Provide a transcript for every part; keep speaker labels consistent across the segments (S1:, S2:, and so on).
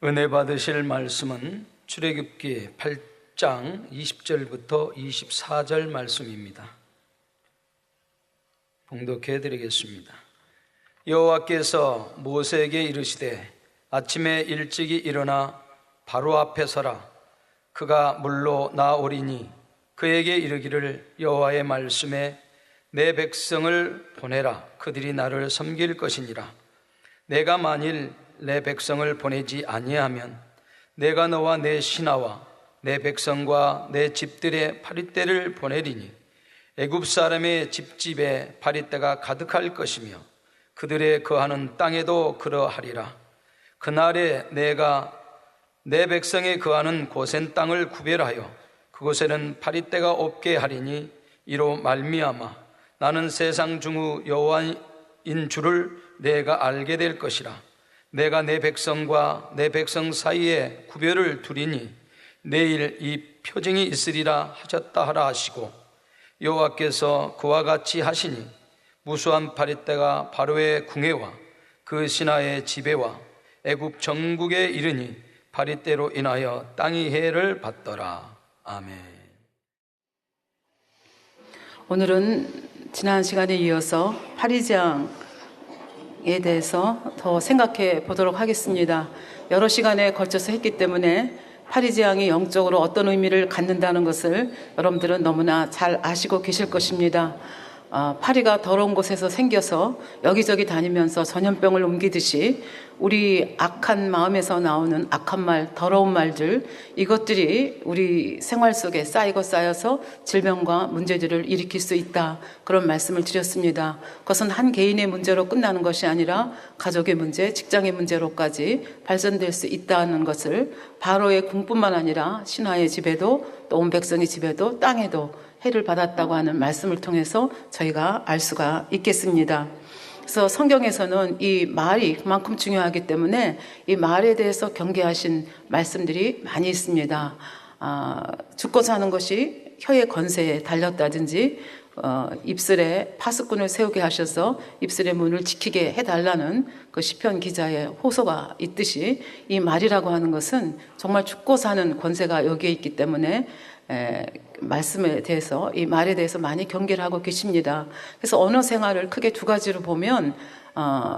S1: 은혜 받으실 말씀은 출애굽기 8장 20절부터 24절 말씀입니다. 봉독해 드리겠습니다. 여호와께서 모세에게 이르시되 아침에 일찍이 일어나 바로 앞에 서라. 그가 물로 나오리니 그에게 이르기를 여호와의 말씀에 내 백성을 보내라. 그들이 나를 섬길 것이니라. 내가 만일 내 백성을 보내지 아니하면 내가 너와 내 신하와 내 백성과 내 집들의 파리떼를 보내리니 애굽 사람의 집집에 파리떼가 가득할 것이며 그들의 거하는 땅에도 그러하리라. 그날에 내가 내 백성의 거하는 고센 땅을 구별하여 그곳에는 파리떼가 없게 하리니 이로 말미암아 나는 세상 중의 여호와인 줄을 내가 알게 될 것이라. 내가 내 백성과 내 백성 사이에 구별을 두리니 내일 이 표징이 있으리라 하셨다 하라 하시고, 여호와께서 그와 같이 하시니 무수한 파리떼가 바로의 궁에와 그 신하의 집에와 애굽 전국에 이르니 파리떼로 인하여 땅이 해를 받더라. 아멘.
S2: 오늘은 지난 시간에 이어서 파리장에 대해서 더 생각해 보도록 하겠습니다. 여러 시간에 걸쳐서 했기 때문에 파리제왕이 영적으로 어떤 의미를 갖는다는 것을 여러분들은 너무나 잘 아시고 계실 것입니다. 파리가 더러운 곳에서 생겨서 여기저기 다니면서 전염병을 옮기듯이 우리 악한 마음에서 나오는 악한 말, 더러운 말들, 이것들이 우리 생활 속에 쌓이고 쌓여서 질병과 문제들을 일으킬 수 있다, 그런 말씀을 드렸습니다. 그것은 한 개인의 문제로 끝나는 것이 아니라 가족의 문제, 직장의 문제로까지 발전될 수 있다는 것을 바로의 궁뿐만 아니라 신하의 집에도 또 온 백성의 집에도 땅에도 해를 받았다고 하는 말씀을 통해서 저희가 알 수가 있겠습니다. 그래서 성경에서는 이 말이 그만큼 중요하기 때문에 이 말에 대해서 경계하신 말씀들이 많이 있습니다. 죽고 사는 것이 혀의 건세에 달렸다든지 입술에 파수꾼을 세우게 하셔서 입술의 문을 지키게 해달라는 그 시편 기자의 호소가 있듯이 이 말이라고 하는 것은 정말 죽고 사는 권세가 여기에 있기 때문에 말씀에 대해서, 이 말에 대해서 많이 경계를 하고 계십니다. 그래서 언어 생활을 크게 두 가지로 보면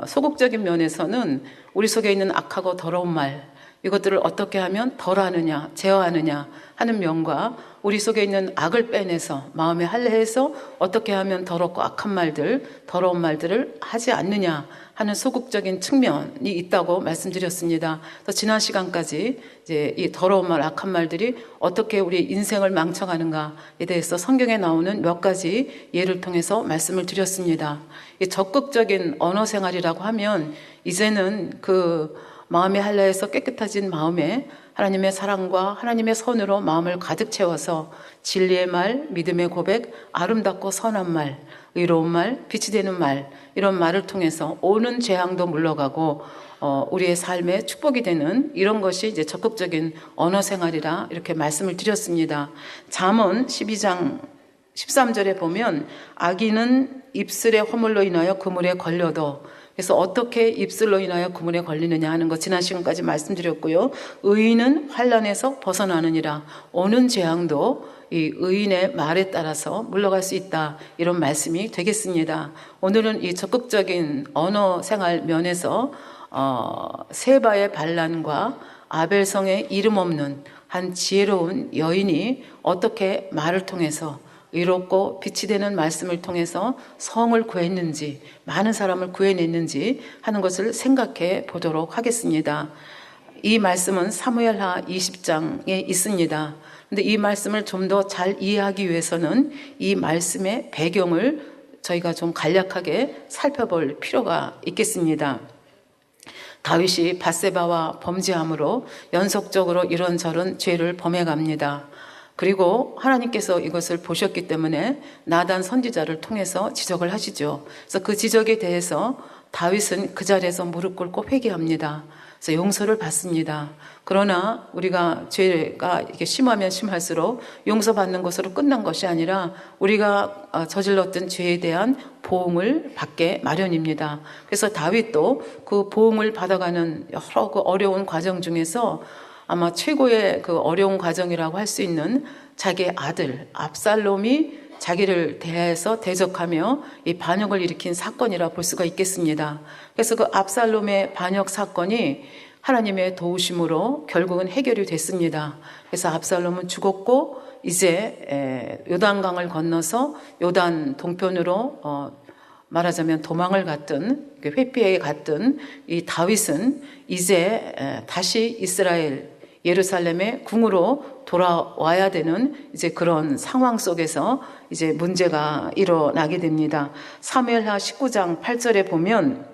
S2: 소극적인 면에서는 우리 속에 있는 악하고 더러운 말, 이것들을 어떻게 하면 덜하느냐, 제어하느냐 하는 면과 우리 속에 있는 악을 빼내서 마음에 할례해서 어떻게 하면 더럽고 악한 말들, 더러운 말들을 하지 않느냐 하는 소극적인 측면이 있다고 말씀드렸습니다. 그래서 지난 시간까지 이제 이 더러운 말, 악한 말들이 어떻게 우리 인생을 망쳐가는가에 대해서 성경에 나오는 몇 가지 예를 통해서 말씀을 드렸습니다. 이 적극적인 언어 생활이라고 하면 이제는 그 마음의 할례에서 깨끗해진 마음에 하나님의 사랑과 하나님의 선으로 마음을 가득 채워서 진리의 말, 믿음의 고백, 아름답고 선한 말, 의로운 말, 빛이 되는 말, 이런 말을 통해서 오는 재앙도 물러가고 우리의 삶에 축복이 되는 이런 것이 이제 적극적인 언어 생활이라 이렇게 말씀을 드렸습니다. 잠언 12장 13절에 보면 악인은 입술의 허물로 인하여 그물에 걸려도, 그래서 어떻게 입술로 인하여 그물에 걸리느냐 하는 것 지난 시간까지 말씀드렸고요. 의인은 환난에서 벗어나느니라. 오는 재앙도 이 의인의 말에 따라서 물러갈 수 있다, 이런 말씀이 되겠습니다. 오늘은 이 적극적인 언어 생활 면에서 세바의 반란과 아벨성의 이름 없는 한 지혜로운 여인이 어떻게 말을 통해서 의롭고 빛이 되는 말씀을 통해서 성을 구했는지, 많은 사람을 구해냈는지 하는 것을 생각해 보도록 하겠습니다. 이 말씀은 사무엘하 20장에 있습니다. 그런데 이 말씀을 좀 더 잘 이해하기 위해서는 이 말씀의 배경을 저희가 좀 간략하게 살펴볼 필요가 있겠습니다. 다윗이 밧세바와 범죄함으로 연속적으로 이런저런 죄를 범해갑니다. 그리고 하나님께서 이것을 보셨기 때문에 나단 선지자를 통해서 지적을 하시죠. 그래서 그 지적에 대해서 다윗은 그 자리에서 무릎 꿇고 회개합니다. 그래서 용서를 받습니다. 그러나 우리가 죄가 이게 심하면 심할수록 용서받는 것으로 끝난 것이 아니라 우리가 저질렀던 죄에 대한 보응을 받게 마련입니다. 그래서 다윗도 그 보응을 받아가는 여러 그 어려운 과정 중에서 아마 최고의 그 어려운 과정이라고 할 수 있는 자기의 아들 압살롬이 자기를 대해서 대적하며 이 반역을 일으킨 사건이라 볼 수가 있겠습니다. 그래서 그 압살롬의 반역 사건이 하나님의 도우심으로 결국은 해결이 됐습니다. 그래서 압살롬은 죽었고 이제 요단강을 건너서 요단 동편으로 말하자면 도망을 갔던 회피해 갔던 이 다윗은 이제 다시 이스라엘 예루살렘의 궁으로 돌아와야 되는 이제 그런 상황 속에서 이제 문제가 일어나게 됩니다. 사무엘하 19장 8절에 보면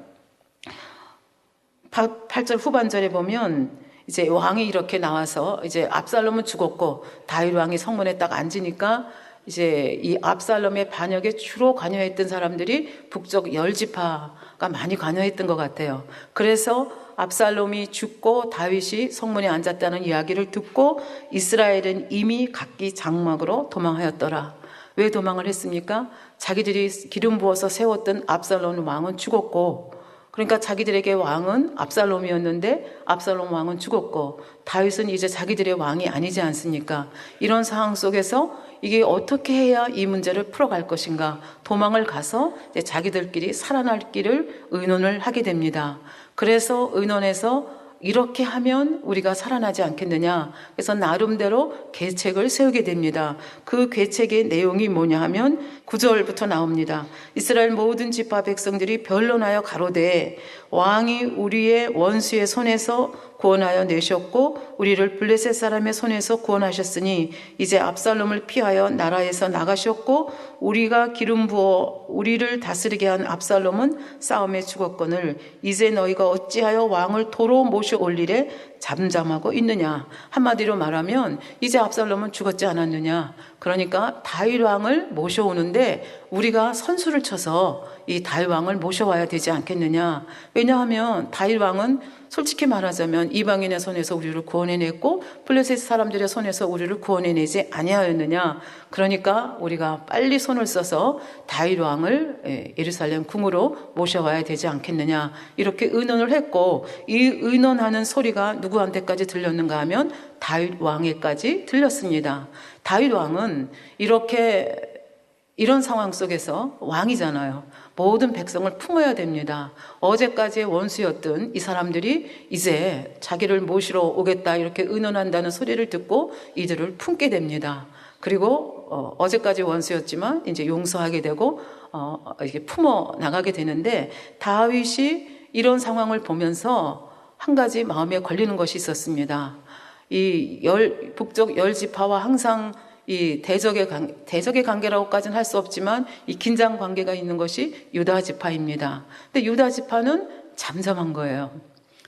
S2: 8절 후반절에 보면 이제 왕이 이렇게 나와서 이제 압살롬은 죽었고 다윗 왕이 성문에 딱 앉으니까 이제 이 압살롬의 반역에 주로 관여했던 사람들이 북쪽 10지파가 많이 관여했던 것 같아요. 그래서 압살롬이 죽고 다윗이 성문에 앉았다는 이야기를 듣고 이스라엘은 이미 각기 장막으로 도망하였더라. 왜 도망을 했습니까? 자기들이 기름 부어서 세웠던 압살롬 왕은 죽었고, 그러니까 자기들에게 왕은 압살롬이었는데 압살롬 왕은 죽었고 다윗은 이제 자기들의 왕이 아니지 않습니까? 이런 상황 속에서 이게 어떻게 해야 이 문제를 풀어갈 것인가, 도망을 가서 이제 자기들끼리 살아날 길을 의논을 하게 됩니다. 그래서 의논해서 이렇게 하면 우리가 살아나지 않겠느냐, 그래서 나름대로 계책을 세우게 됩니다. 그 계책의 내용이 뭐냐 하면 9절부터 나옵니다. 이스라엘 모든 지파 백성들이 변론하여 가로되 왕이 우리의 원수의 손에서 구원하여 내셨고 우리를 블레셋 사람의 손에서 구원하셨으니 이제 압살롬을 피하여 나라에서 나가셨고 우리가 기름 부어 우리를 다스리게 한 압살롬은 싸움에 죽었거늘 이제 너희가 어찌하여 왕을 도로 모셔 올리래 잠잠하고 있느냐. 한마디로 말하면 이제 압살롬은 죽었지 않았느냐. 그러니까 다윗 왕을 모셔오는데 우리가 선수를 쳐서 이 다윗 왕을 모셔와야 되지 않겠느냐. 왜냐하면 다윗 왕은 솔직히 말하자면 이방인의 손에서 우리를 구원해냈고 블레셋 사람들의 손에서 우리를 구원해내지 아니하였느냐. 그러니까 우리가 빨리 손을 써서 다윗 왕을 예루살렘 궁으로 모셔와야 되지 않겠느냐. 이렇게 의논을 했고 이 의논하는 소리가 누구한테까지 들렸는가 하면 다윗 왕에까지 들렸습니다. 다윗 왕은 이런 상황 속에서 왕이잖아요. 모든 백성을 품어야 됩니다. 어제까지의 원수였던 이 사람들이 이제 자기를 모시러 오겠다 이렇게 의논한다는 소리를 듣고 이들을 품게 됩니다. 그리고 어제까지 원수였지만 이제 용서하게 되고 이렇게 품어 나가게 되는데 다윗이 이런 상황을 보면서 한 가지 마음에 걸리는 것이 있었습니다. 이 북쪽 10지파와 항상 이 대적의 관계라고까지는 할 수 없지만 이 긴장 관계가 있는 것이 유다 지파입니다. 근데 유다 지파는 잠잠한 거예요.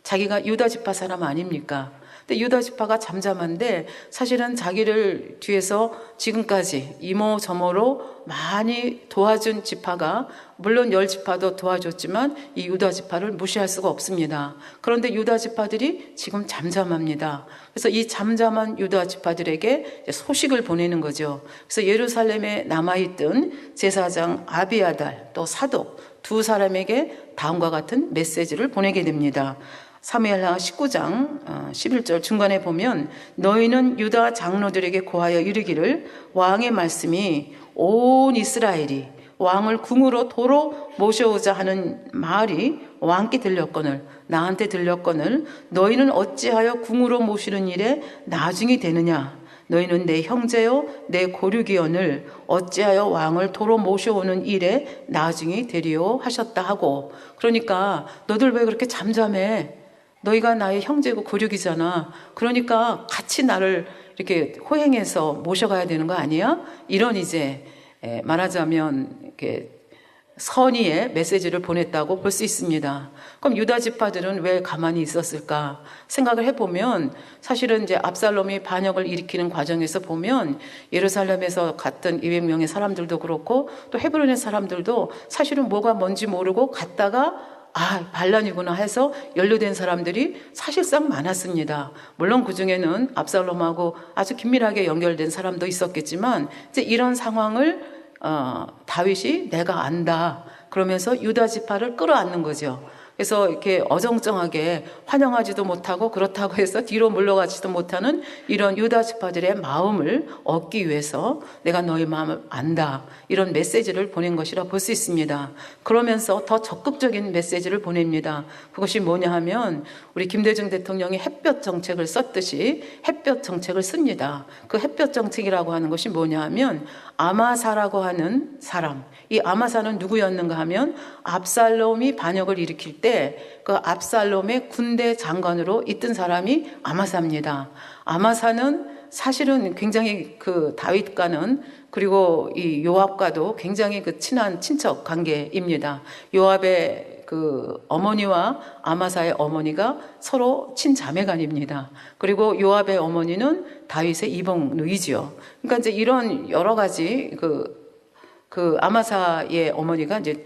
S2: 자기가 유다 지파 사람 아닙니까? 근데 유다 지파가 잠잠한데 사실은 자기를 뒤에서 지금까지 이모저모로 많이 도와준 지파가 물론 10지파도 도와줬지만 이 유다 지파를 무시할 수가 없습니다. 그런데 유다 지파들이 지금 잠잠합니다. 그래서 이 잠잠한 유다 지파들에게 소식을 보내는 거죠. 그래서 예루살렘에 남아있던 제사장 아비아달 또 사독 두 사람에게 다음과 같은 메시지를 보내게 됩니다. 사무엘하 19장 11절 중간에 보면 너희는 유다 장로들에게 고하여 이르기를 왕의 말씀이 온 이스라엘이 왕을 궁으로 도로 모셔오자 하는 말이 왕께 들렸거늘 나한테 들렸거늘 너희는 어찌하여 궁으로 모시는 일에 나중이 되느냐. 너희는 내 형제요 내 고륙이오늘 어찌하여 왕을 도로 모셔오는 일에 나중이 되리요 하셨다 하고. 그러니까 너들 왜 그렇게 잠잠해? 너희가 나의 형제고 고륙이잖아. 그러니까 같이 나를 이렇게 호행해서 모셔가야 되는 거 아니야? 이런 이제 말하자면 이렇게 선의의 메시지를 보냈다고 볼 수 있습니다. 그럼 유다 지파들은 왜 가만히 있었을까 생각을 해보면 사실은 이제 압살롬이 반역을 일으키는 과정에서 보면 예루살렘에서 갔던 200명의 사람들도 그렇고 또 헤브론의 사람들도 사실은 뭐가 뭔지 모르고 갔다가 반란이구나 해서 연루된 사람들이 사실상 많았습니다. 물론 그 중에는 압살롬하고 아주 긴밀하게 연결된 사람도 있었겠지만 이제 이런 상황을 다윗이 내가 안다 그러면서 유다 지파를 끌어안는 거죠. 그래서 이렇게 어정쩡하게 환영하지도 못하고 그렇다고 해서 뒤로 물러가지도 못하는 이런 유다 지파들의 마음을 얻기 위해서 내가 너희 마음을 안다 이런 메시지를 보낸 것이라 볼 수 있습니다. 그러면서 더 적극적인 메시지를 보냅니다. 그것이 뭐냐 하면 우리 김대중 대통령이 햇볕 정책을 썼듯이 햇볕 정책을 씁니다. 그 햇볕 정책이라고 하는 것이 뭐냐 하면 아마사라고 하는 사람, 이 아마사는 누구였는가 하면 압살롬이 반역을 일으킬 때 그 압살롬의 군대 장관으로 있던 사람이 아마사입니다. 아마사는 사실은 굉장히 그 다윗과는 그리고 이 요압과도 굉장히 그 친한 친척 관계입니다. 요압의 그 어머니와 아마사의 어머니가 서로 친자매간입니다. 그리고 요압의 어머니는 다윗의 이복 누이지요. 그러니까 이제 이런 여러 가지 그 아마사의 어머니가 이제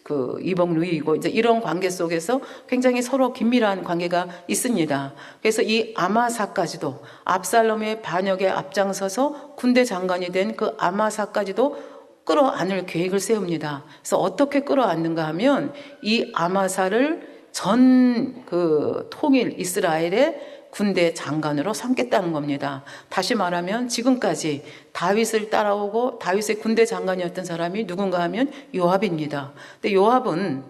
S2: 그 이복 누이고 이제 이런 관계 속에서 굉장히 서로 긴밀한 관계가 있습니다. 그래서 이 아마사까지도 압살롬의 반역에 앞장서서 군대 장관이 된 그 아마사까지도 끌어안을 계획을 세웁니다. 그래서 어떻게 끌어안는가 하면 이 아마사를 전 그 통일 이스라엘의 군대 장관으로 삼겠다는 겁니다. 다시 말하면 지금까지 다윗을 따라오고 다윗의 군대 장관이었던 사람이 누군가 하면 요압입니다. 근데 요압은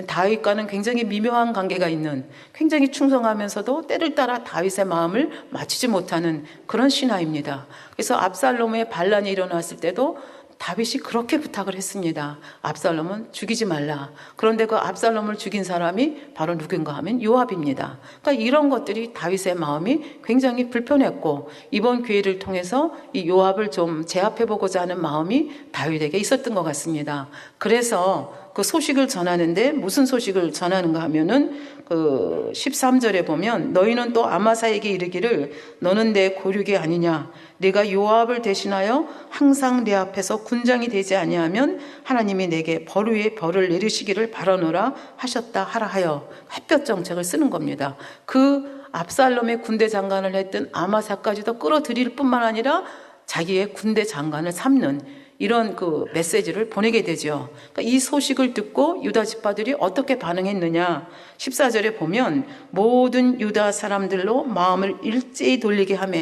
S2: 다윗과는 굉장히 미묘한 관계가 있는 굉장히 충성하면서도 때를 따라 다윗의 마음을 맞추지 못하는 그런 신하입니다. 그래서 압살롬의 반란이 일어났을 때도 다윗이 그렇게 부탁을 했습니다. 압살롬은 죽이지 말라. 그런데 그 압살롬을 죽인 사람이 바로 누군가 하면 요압입니다. 그러니까 이런 것들이 다윗의 마음이 굉장히 불편했고 이번 기회를 통해서 이 요압을 좀 제압해보고자 하는 마음이 다윗에게 있었던 것 같습니다. 그래서 그 소식을 전하는데 무슨 소식을 전하는가 하면은 그 13절에 보면 너희는 또 아마사에게 이르기를 너는 내 고륙이 아니냐 네가 요압을 대신하여 항상 내 앞에서 군장이 되지 아니하면 하나님이 내게 벌 위에 벌을 내리시기를 바라노라 하셨다 하라 하여 햇볕 정책을 쓰는 겁니다. 그 압살롬의 군대 장관을 했던 아마사까지도 끌어들일 뿐만 아니라 자기의 군대 장관을 삼는 이런 그 메시지를 보내게 되죠. 그러니까 이 소식을 듣고 유다 지파들이 어떻게 반응했느냐 14절에 보면 모든 유다 사람들로 마음을 일제히 돌리게 하며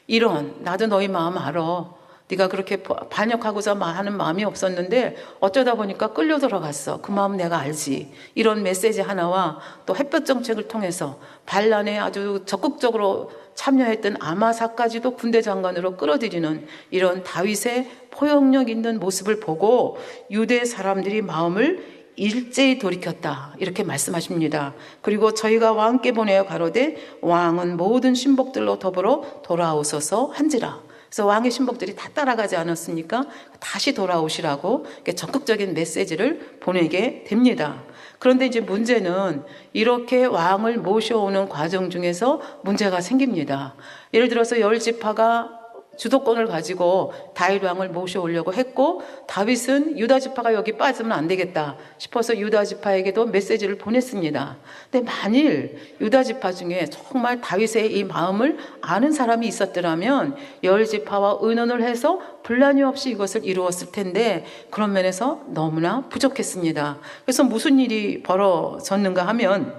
S2: 이런 나도 너희 마음 알아. 네가 그렇게 반역하고자 하는 마음이 없었는데 어쩌다 보니까 끌려 들어갔어. 그 마음 내가 알지. 이런 메시지 하나와 또 햇볕 정책을 통해서 반란에 아주 적극적으로 참여했던 아마사까지도 군대 장관으로 끌어들이는 이런 다윗의 포용력 있는 모습을 보고 유대 사람들이 마음을 일제히 돌이켰다 이렇게 말씀하십니다. 그리고 저희가 왕께 보내어 가로되 왕은 모든 신복들로 더불어 돌아오소서 한지라. 그래서 왕의 신복들이 다 따라가지 않았으니까 다시 돌아오시라고 적극적인 메시지를 보내게 됩니다. 그런데 이제 문제는 이렇게 왕을 모셔오는 과정 중에서 문제가 생깁니다. 예를 들어서 10지파가 주도권을 가지고 다윗 왕을 모셔오려고 했고 다윗은 유다 지파가 여기 빠지면 안 되겠다 싶어서 유다 지파에게도 메시지를 보냈습니다. 근데 만일 유다 지파 중에 정말 다윗의 이 마음을 아는 사람이 있었더라면 10지파와 의논을 해서 분란이 없이 이것을 이루었을 텐데 그런 면에서 너무나 부족했습니다. 그래서 무슨 일이 벌어졌는가 하면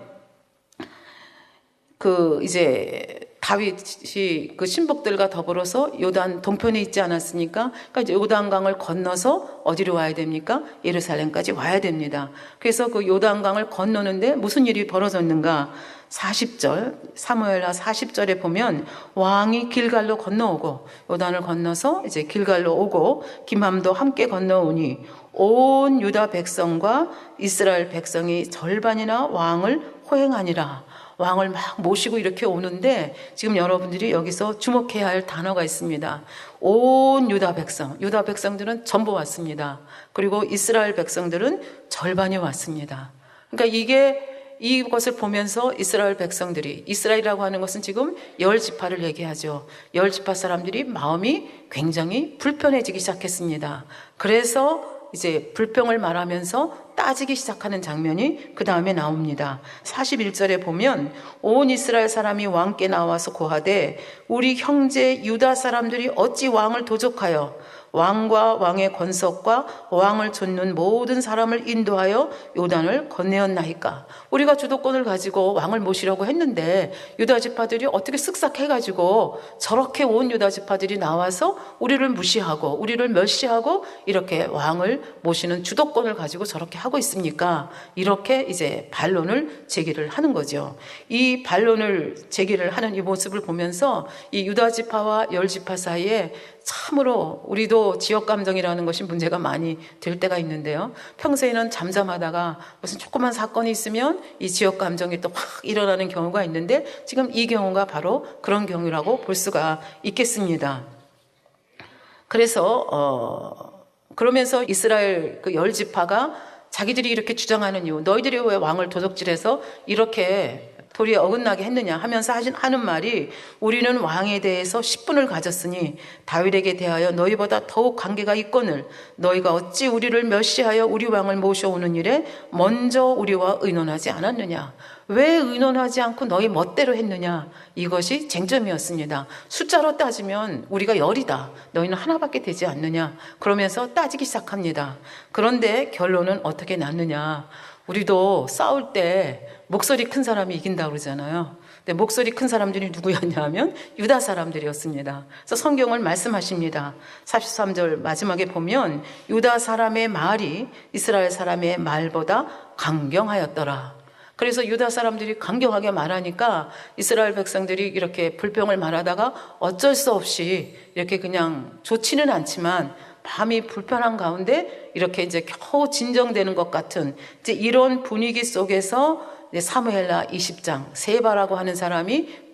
S2: 이제 다윗이 그 신복들과 더불어서 요단 동편에 있지 않았습니까? 그러니까 이제 요단강을 건너서 어디로 와야 됩니까? 예루살렘까지 와야 됩니다. 그래서 그 요단강을 건너는데 무슨 일이 벌어졌는가? 40절, 사무엘하 40절에 보면 왕이 길갈로 건너오고 요단을 건너서 이제 길갈로 오고 김함도 함께 건너오니 온 유다 백성과 이스라엘 백성이 절반이나 왕을 호행하니라. 왕을 막 모시고 이렇게 오는데 지금 여러분들이 여기서 주목해야 할 단어가 있습니다. 온 유다 백성들은 전부 왔습니다. 그리고 이스라엘 백성들은 절반이 왔습니다. 그러니까 이것을 보면서 이스라엘 백성들이 이스라엘이라고 하는 것은 지금 10지파를 얘기하죠. 10지파 사람들이 마음이 굉장히 불편해지기 시작했습니다. 그래서 이제 불평을 말하면서 따지기 시작하는 장면이 그 다음에 나옵니다. 41절에 보면 온 이스라엘 사람이 왕께 나와서 고하되 우리 형제 유다 사람들이 어찌 왕을 도적하여 왕과 왕의 권석과 왕을 좇는 모든 사람을 인도하여 요단을 건네었나이까. 우리가 주도권을 가지고 왕을 모시려고 했는데 유다 지파들이 어떻게 쓱싹해가지고 저렇게 온 유다 지파들이 나와서 우리를 무시하고 우리를 멸시하고 이렇게 왕을 모시는 주도권을 가지고 저렇게 하고 있습니까? 이렇게 이제 반론을 제기를 하는 거죠. 이 반론을 제기를 하는 이 모습을 보면서 이 유다 지파와 열 지파 사이에 참으로 우리도 지역 감정이라는 것이 문제가 많이 될 때가 있는데요. 평소에는 잠잠하다가 무슨 조그만 사건이 있으면 이 지역 감정이 또 확 일어나는 경우가 있는데 지금 이 경우가 바로 그런 경우라고 볼 수가 있겠습니다. 그래서 그러면서 이스라엘 그 열 지파가 자기들이 이렇게 주장하는 이유, 너희들이 왜 왕을 도적질해서 이렇게 도리에 어긋나게 했느냐 하면서 하는 말이 우리는 왕에 대해서 10분을 가졌으니 다윗에게 대하여 너희보다 더욱 관계가 있거늘 너희가 어찌 우리를 멸시하여 우리 왕을 모셔오는 일에 먼저 우리와 의논하지 않았느냐. 왜 의논하지 않고 너희 멋대로 했느냐. 이것이 쟁점이었습니다. 숫자로 따지면 우리가 열이다. 너희는 하나밖에 되지 않느냐. 그러면서 따지기 시작합니다. 그런데 결론은 어떻게 났느냐. 우리도 싸울 때 목소리 큰 사람이 이긴다고 그러잖아요. 근데 목소리 큰 사람들이 누구였냐 하면 유다 사람들이었습니다. 그래서 성경을 말씀하십니다. 43절 마지막에 보면 유다 사람의 말이 이스라엘 사람의 말보다 강경하였더라. 그래서 유다 사람들이 강경하게 말하니까 이스라엘 백성들이 이렇게 불평을 말하다가 어쩔 수 없이 이렇게 그냥 좋지는 않지만 밤이 불편한 가운데 이렇게 이제 겨우 진정되는 것 같은 이제 이런 분위기 속에서 사무엘하 20장 세바라고 하는 사람이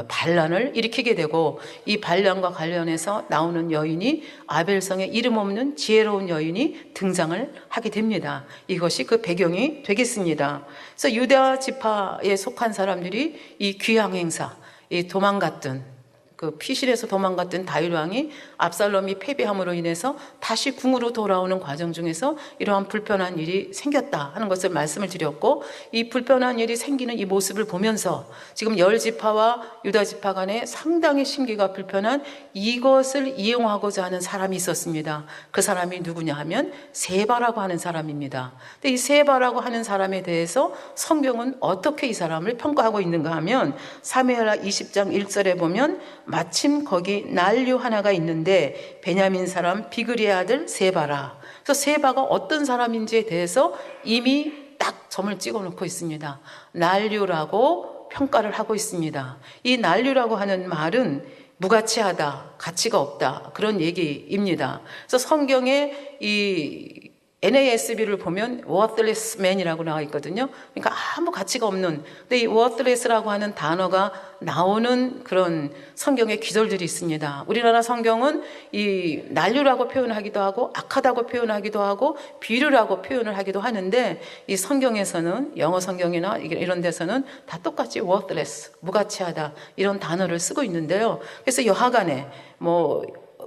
S2: 반란을 일으키게 되고 이 반란과 관련해서 나오는 여인이 아벨성에 이름 없는 지혜로운 여인이 등장을 하게 됩니다. 이것이 그 배경이 되겠습니다. 그래서 유다 지파에 속한 사람들이 이 귀향 행사, 이 도망갔던 그 피실에서 도망갔던 다윗 왕이 압살롬이 패배함으로 인해서 다시 궁으로 돌아오는 과정 중에서 이러한 불편한 일이 생겼다 하는 것을 말씀을 드렸고 이 불편한 일이 생기는 이 모습을 보면서 지금 열 지파와 유다 지파 간에 상당히 심기가 불편한 이것을 이용하고자 하는 사람이 있었습니다. 그 사람이 누구냐 하면 세바라고 하는 사람입니다. 근데 이 세바라고 하는 사람에 대해서 성경은 어떻게 이 사람을 평가하고 있는가 하면 사무엘하 20장 1절에 보면 마침 거기 난류 하나가 있는데 베냐민 사람 비그리의 아들 세바라. 그래서 세바가 어떤 사람인지에 대해서 이미 딱 점을 찍어 놓고 있습니다. 난류라고 평가를 하고 있습니다. 이 난류라고 하는 말은 무가치하다, 가치가 없다 그런 얘기입니다. 그래서 성경에 이 NASB를 보면 worthless man이라고 나와 있거든요. 그러니까 아무 가치가 없는. 근데 이 worthless라고 하는 단어가 나오는 그런 성경의 기절들이 있습니다. 우리나라 성경은 이 난류라고 표현하기도 하고 악하다고 표현하기도 하고 비류라고 표현을 하기도 하는데 이 성경에서는 영어 성경이나 이런 데서는 다 똑같이 worthless, 무가치하다 이런 단어를 쓰고 있는데요. 그래서 여하간에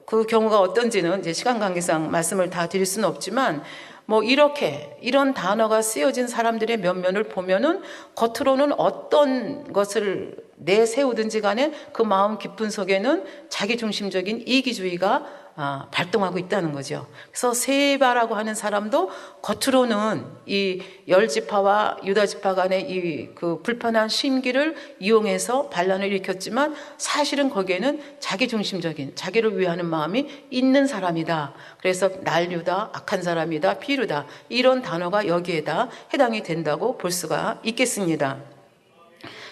S2: 그 경우가 어떤지는 이제 시간 관계상 말씀을 다 드릴 수는 없지만 이런 단어가 쓰여진 사람들의 면면을 보면은 겉으로는 어떤 것을 내세우든지 간에 그 마음 깊은 속에는 자기중심적인 이기주의가 발동하고 있다는 거죠. 그래서 세바라고 하는 사람도 겉으로는 이 열 지파와 유다 지파 간의 이 그 불편한 심기를 이용해서 반란을 일으켰지만 사실은 거기에는 자기중심적인 자기를 위하는 마음이 있는 사람이다. 그래서 난류다, 악한 사람이다, 비류다 이런 단어가 여기에다 해당이 된다고 볼 수가 있겠습니다.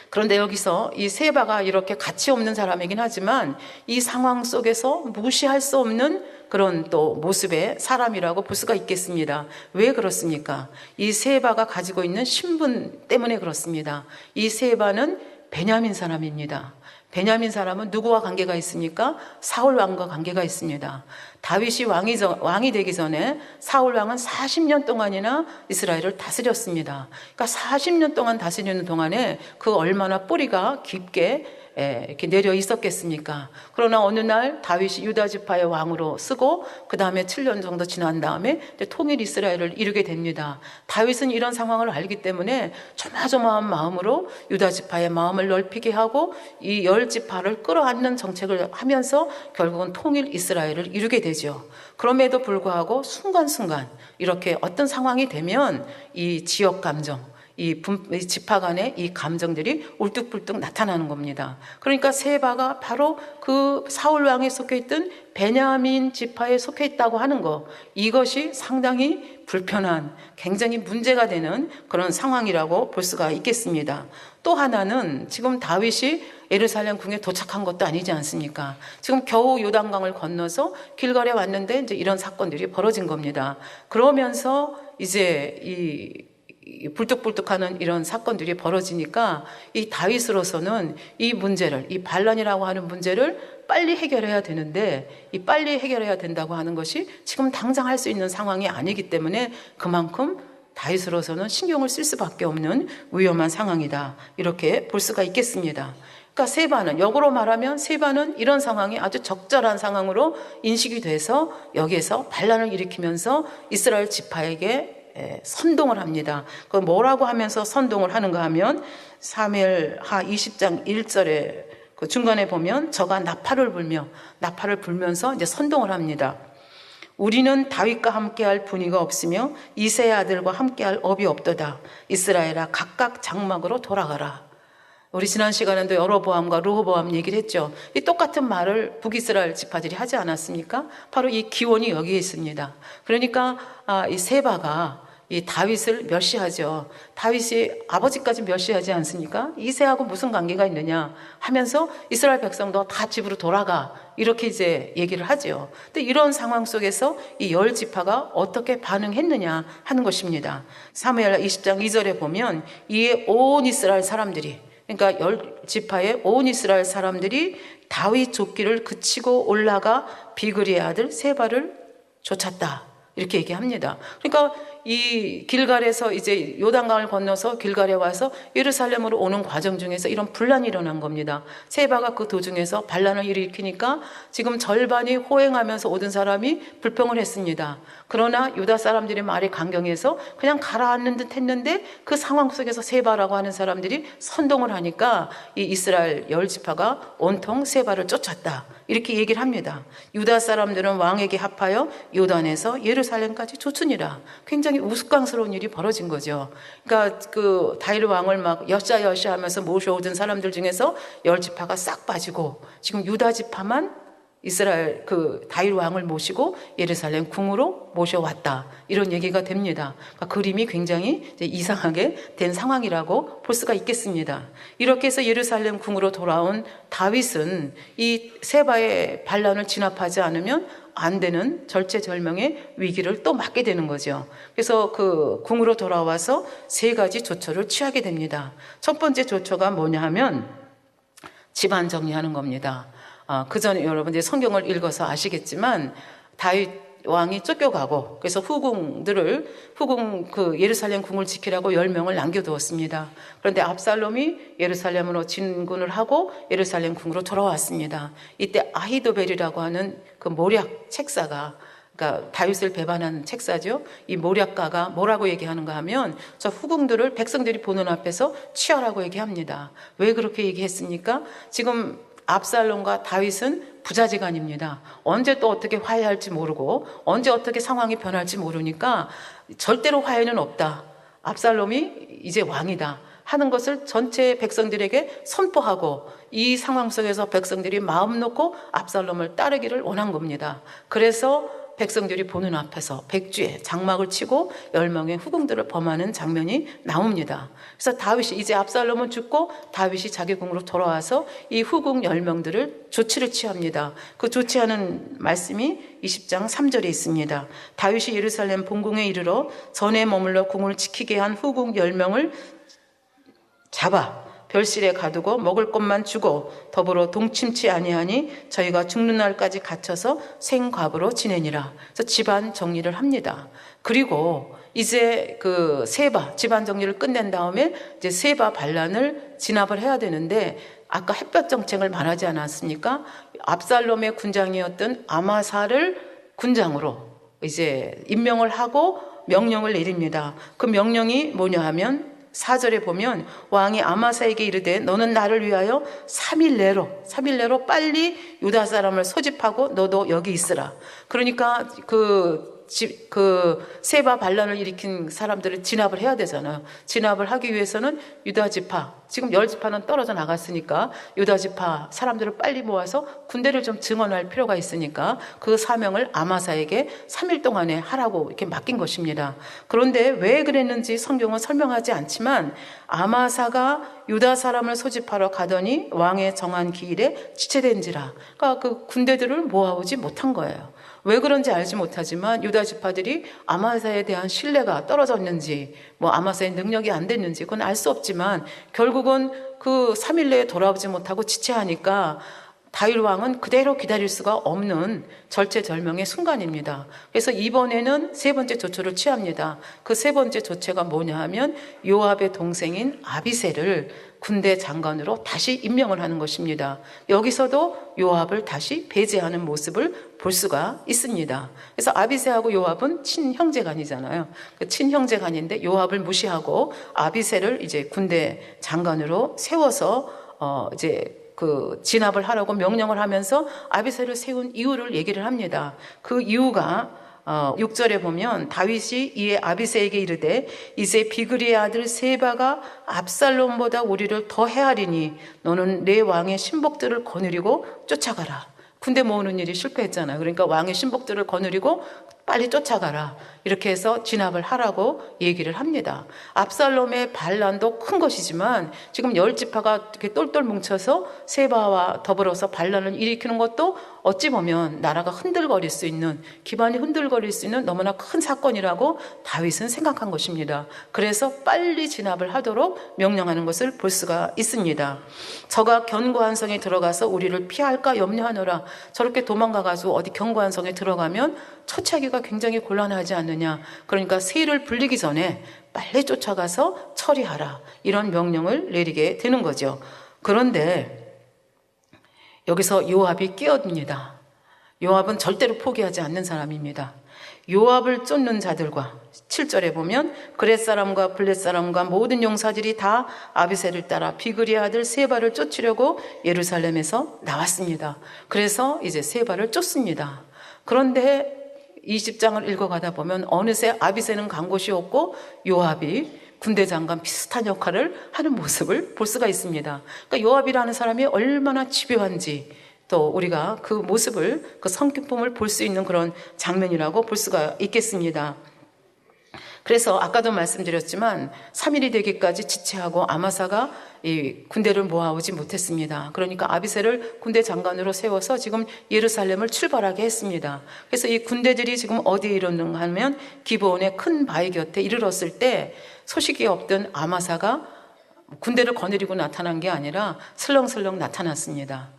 S2: 그런데 여기서 이 세바가 이렇게 가치 없는 사람이긴 하지만 이 상황 속에서 무시할 수 없는 그런 또 모습의 사람이라고 볼 수가 있겠습니다. 왜 그렇습니까? 이 세바가 가지고 있는 신분 때문에 그렇습니다. 이 세바는 베냐민 사람입니다. 베냐민 사람은 누구와 관계가 있습니까? 사울 왕과 관계가 있습니다. 다윗이 왕이 되기 전에 사울 왕은 40년 동안이나 이스라엘을 다스렸습니다. 그러니까 40년 동안 다스리는 동안에 그 얼마나 뿌리가 깊게 이렇게 내려 있었겠습니까? 그러나 어느 날 다윗이 유다 지파의 왕으로 쓰고 그 다음에 7년 정도 지난 다음에 통일 이스라엘을 이루게 됩니다. 다윗은 이런 상황을 알기 때문에 조마조마한 마음으로 유다 지파의 마음을 넓히게 하고 이 10지파를 끌어안는 정책을 하면서 결국은 통일 이스라엘을 이루게 되죠. 그럼에도 불구하고 순간순간 이렇게 어떤 상황이 되면 이 지역 감정, 이 지파 간의 이 감정들이 울뚝불뚝 나타나는 겁니다. 그러니까 세바가 바로 그 사울 왕에 속해 있던 베냐민 지파에 속해 있다고 하는 거, 이것이 상당히 불편한, 굉장히 문제가 되는 그런 상황이라고 볼 수가 있겠습니다. 또 하나는 지금 다윗이 예루살렘 궁에 도착한 것도 아니지 않습니까? 지금 겨우 요단강을 건너서 길갈에 왔는데 이제 이런 사건들이 벌어진 겁니다. 그러면서 이제 이 불뚝불뚝하는 이런 사건들이 벌어지니까 이 다윗으로서는 이 문제를, 이 반란이라고 하는 문제를 빨리 해결해야 되는데, 이 빨리 해결해야 된다고 하는 것이 지금 당장 할 수 있는 상황이 아니기 때문에 그만큼 다윗으로서는 신경을 쓸 수밖에 없는 위험한 상황이다, 이렇게 볼 수가 있겠습니다. 그러니까 세바는, 역으로 말하면 세바는 이런 상황이 아주 적절한 상황으로 인식이 돼서 여기에서 반란을 일으키면서 이스라엘 지파에게 선동을 합니다. 그 뭐라고 하면서 선동을 하는가 하면 사무엘하 20장 1절에 그 중간에 보면 저가 나팔을 불면서 이제 선동을 합니다. 우리는 다윗과 함께할 분이가 없으며 이새의 아들과 함께할 업이 없도다. 이스라엘아 각각 장막으로 돌아가라. 우리 지난 시간에도 여로보암과 르호보암 얘기를 했죠. 이 똑같은 말을 북이스라엘 지파들이 하지 않았습니까? 바로 이 기원이 여기에 있습니다. 그러니까 이 세바가 이 다윗을 멸시하죠. 다윗이 아버지까지 멸시하지 않습니까? 이새하고 무슨 관계가 있느냐 하면서 이스라엘 백성도 다 집으로 돌아가, 이렇게 이제 얘기를 하죠. 근데 이런 상황 속에서 이 10지파가 어떻게 반응했느냐 하는 것입니다. 사무엘 20장 2절에 보면 이에 온 이스라엘 사람들이, 그러니까 10지파의 온 이스라엘 사람들이 다윗 쫓기를 그치고 올라가 비그리의 아들 세바를 쫓았다, 이렇게 얘기합니다. 그러니까 이 길갈에서 이제 요단강을 건너서 길갈에 와서 예루살렘으로 오는 과정 중에서 이런 분란이 일어난 겁니다. 세바가 그 도중에서 반란을 일으키니까 지금 절반이 호행하면서 오던 사람이 불평을 했습니다. 그러나 유다 사람들의 말에 강경해서 그냥 가라앉는 듯 했는데 그 상황 속에서 세바라고 하는 사람들이 선동을 하니까 이 이스라엘 10지파가 온통 세바를 쫓았다, 이렇게 얘기를 합니다. 유다 사람들은 왕에게 합하여 요단에서 예루살렘까지 쫓으니라. 굉장히 우스꽝스러운 일이 벌어진 거죠. 그러니까 그 다윗 왕을 막 여샤여샤 하면서 모셔오던 사람들 중에서 10지파가 싹 빠지고 지금 유다 지파만 이스라엘 그 다윗 왕을 모시고 예루살렘 궁으로 모셔왔다, 이런 얘기가 됩니다. 그러니까 그림이 굉장히 이제 이상하게 된 상황이라고 볼 수가 있겠습니다. 이렇게 해서 예루살렘 궁으로 돌아온 다윗은 이 세바의 반란을 진압하지 않으면 안 되는 절체절명의 위기를 또 맞게 되는 거죠. 그래서 그 궁으로 돌아와서 3가지 조처를 취하게 됩니다. 첫 번째 조처가 뭐냐 하면 집안 정리하는 겁니다. 그 전에 여러분들이 성경을 읽어서 아시겠지만 다윗 왕이 쫓겨가고 그래서 후궁 그 예루살렘 궁을 지키라고 10명을 남겨두었습니다. 그런데 압살롬이 예루살렘으로 진군을 하고 예루살렘 궁으로 돌아왔습니다. 이때 아히도벨이라고 하는 그 모략 책사가, 그러니까 다윗을 배반한 책사죠. 이 모략가가 뭐라고 얘기하는가 하면 저 후궁들을 백성들이 보는 앞에서 취하라고 얘기합니다. 왜 그렇게 얘기했습니까? 지금 압살롬과 다윗은 부자지간입니다. 언제 또 어떻게 화해할지 모르고 언제 어떻게 상황이 변할지 모르니까 절대로 화해는 없다. 압살롬이 이제 왕이다 하는 것을 전체 백성들에게 선포하고 이 상황 속에서 백성들이 마음 놓고 압살롬을 따르기를 원한 겁니다. 그래서 백성들이 보는 앞에서 백주에 장막을 치고 10명의 후궁들을 범하는 장면이 나옵니다. 그래서 다윗이 이제 압살롬은 죽고 다윗이 자기 궁으로 돌아와서 이 후궁 10명들을 조치를 취합니다. 그 조치하는 말씀이 20장 3절에 있습니다. 다윗이 예루살렘 본궁에 이르러 전에 머물러 궁을 지키게 한 후궁 10명을 잡아 별실에 가두고 먹을 것만 주고 더불어 동침치 아니하니 저희가 죽는 날까지 갇혀서 생과부로 지내니라. 그래서 집안 정리를 합니다. 그리고 이제 그 세바 집안 정리를 끝낸 다음에 이제 세바 반란을 진압을 해야 되는데 아까 햇볕 정책을 말하지 않았습니까? 압살롬의 군장이었던 아마사를 군장으로 이제 임명을 하고 명령을 내립니다. 그 명령이 뭐냐 하면 4절에 보면 왕이 아마사에게 이르되 너는 나를 위하여 3일 내로 빨리 유다 사람을 소집하고 너도 여기 있으라. 그러니까 그 세바 반란을 일으킨 사람들을 진압을 해야 되잖아요. 진압을 하기 위해서는 유다 지파, 지금 10지파는 떨어져 나갔으니까 유다 지파 사람들을 빨리 모아서 군대를 좀 증원할 필요가 있으니까 그 사명을 아마사에게 3일 동안에 하라고 이렇게 맡긴 것입니다. 그런데 왜 그랬는지 성경은 설명하지 않지만 아마사가 유다 사람을 소집하러 가더니 왕의 정한 기일에 지체된지라. 그러니까 그 군대들을 모아오지 못한 거예요. 왜 그런지 알지 못하지만 유다 지파들이 아마사에 대한 신뢰가 떨어졌는지 뭐 아마사의 능력이 안 됐는지 그건 알 수 없지만 결국은 그 3일 내에 돌아오지 못하고 지체하니까 다윗 왕은 그대로 기다릴 수가 없는 절체절명의 순간입니다. 그래서 이번에는 세 번째 조처를 취합니다. 그 세 번째 조처가 뭐냐 하면 요압의 동생인 아비새를 군대 장관으로 다시 임명을 하는 것입니다. 여기서도 요압을 다시 배제하는 모습을 볼 수가 있습니다. 그래서 아비새하고 요압은 친형제간이잖아요. 그 친형제간인데 요압을 무시하고 아비새를 이제 군대 장관으로 세워서 이제 그 진압을 하라고 명령을 하면서 아비새를 세운 이유를 얘기를 합니다. 그 이유가 6절에 보면 다윗이 이에 아비새에게 이르되 이제 비그리의 아들 세바가 압살롬보다 우리를 더 해하리니 너는 내 왕의 신복들을 거느리고 쫓아가라. 군대 모으는 일이 실패했잖아요. 그러니까 왕의 신복들을 거느리고 빨리 쫓아가라. 이렇게 해서 진압을 하라고 얘기를 합니다. 압살롬의 반란도 큰 것이지만 지금 10지파가 이렇게 똘똘 뭉쳐서 세바와 더불어서 반란을 일으키는 것도 어찌 보면 나라가 흔들거릴 수 있는, 기반이 흔들거릴 수 있는 너무나 큰 사건이라고 다윗은 생각한 것입니다. 그래서 빨리 진압을 하도록 명령하는 것을 볼 수가 있습니다. 저가 견고한 성에 들어가서 우리를 피할까 염려하노라. 저렇게 도망가가지고 어디 견고한 성에 들어가면 처치하기가 굉장히 곤란하지 않느냐. 그러니까 세를 불리기 전에 빨리 쫓아가서 처리하라. 이런 명령을 내리게 되는 거죠. 그런데 여기서 요압이 끼어듭니다. 요압은 절대로 포기하지 않는 사람입니다. 요압을 쫓는 자들과 7절에 보면 그렛 사람과 블렛 사람과 모든 용사들이 다 아비새를 따라 비그리의 아들 세바를 쫓으려고 예루살렘에서 나왔습니다. 그래서 이제 세바를 쫓습니다. 그런데 20장을 읽어가다 보면 어느새 아비새는 간 곳이 없고 요압이 군대 장관 비슷한 역할을 하는 모습을 볼 수가 있습니다. 그러니까 요압이라는 사람이 얼마나 집요한지 또 우리가 그 모습을, 그 성품을 볼 수 있는 그런 장면이라고 볼 수가 있겠습니다. 그래서 아까도 말씀드렸지만 3일이 되기까지 지체하고 아마사가 이 군대를 모아오지 못했습니다. 그러니까 아비새를 군대 장관으로 세워서 지금 예루살렘을 출발하게 했습니다. 그래서 이 군대들이 지금 어디에 이르는가 하면 기브온의 큰 바위 곁에 이르렀을 때 소식이 없던 아마사가 군대를 거느리고 나타난 게 아니라 슬렁슬렁 나타났습니다.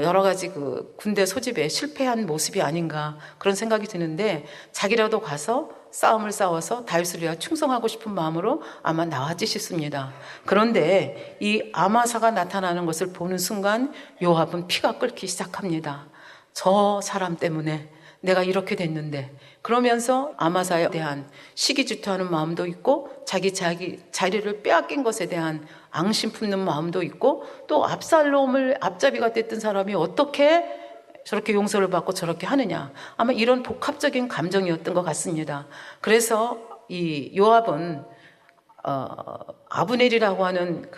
S2: 여러 가지 그 군대 소집에 실패한 모습이 아닌가 그런 생각이 드는데 자기라도 가서 싸움을 싸워서 다윗을 위하여 충성하고 싶은 마음으로 아마 나왔지 싶습니다. 그런데 이 아마사가 나타나는 것을 보는 순간 요압은 피가 끓기 시작합니다. 저 사람 때문에 내가 이렇게 됐는데, 그러면서 아마사에 대한 시기질투하는 마음도 있고 자기 자리를 빼앗긴 것에 대한 앙심 품는 마음도 있고 또 압살롬을 앞잡이가 됐던 사람이 어떻게 저렇게 용서를 받고 저렇게 하느냐, 아마 이런 복합적인 감정이었던 것 같습니다. 그래서 이 요압은 아브넬이라고 하는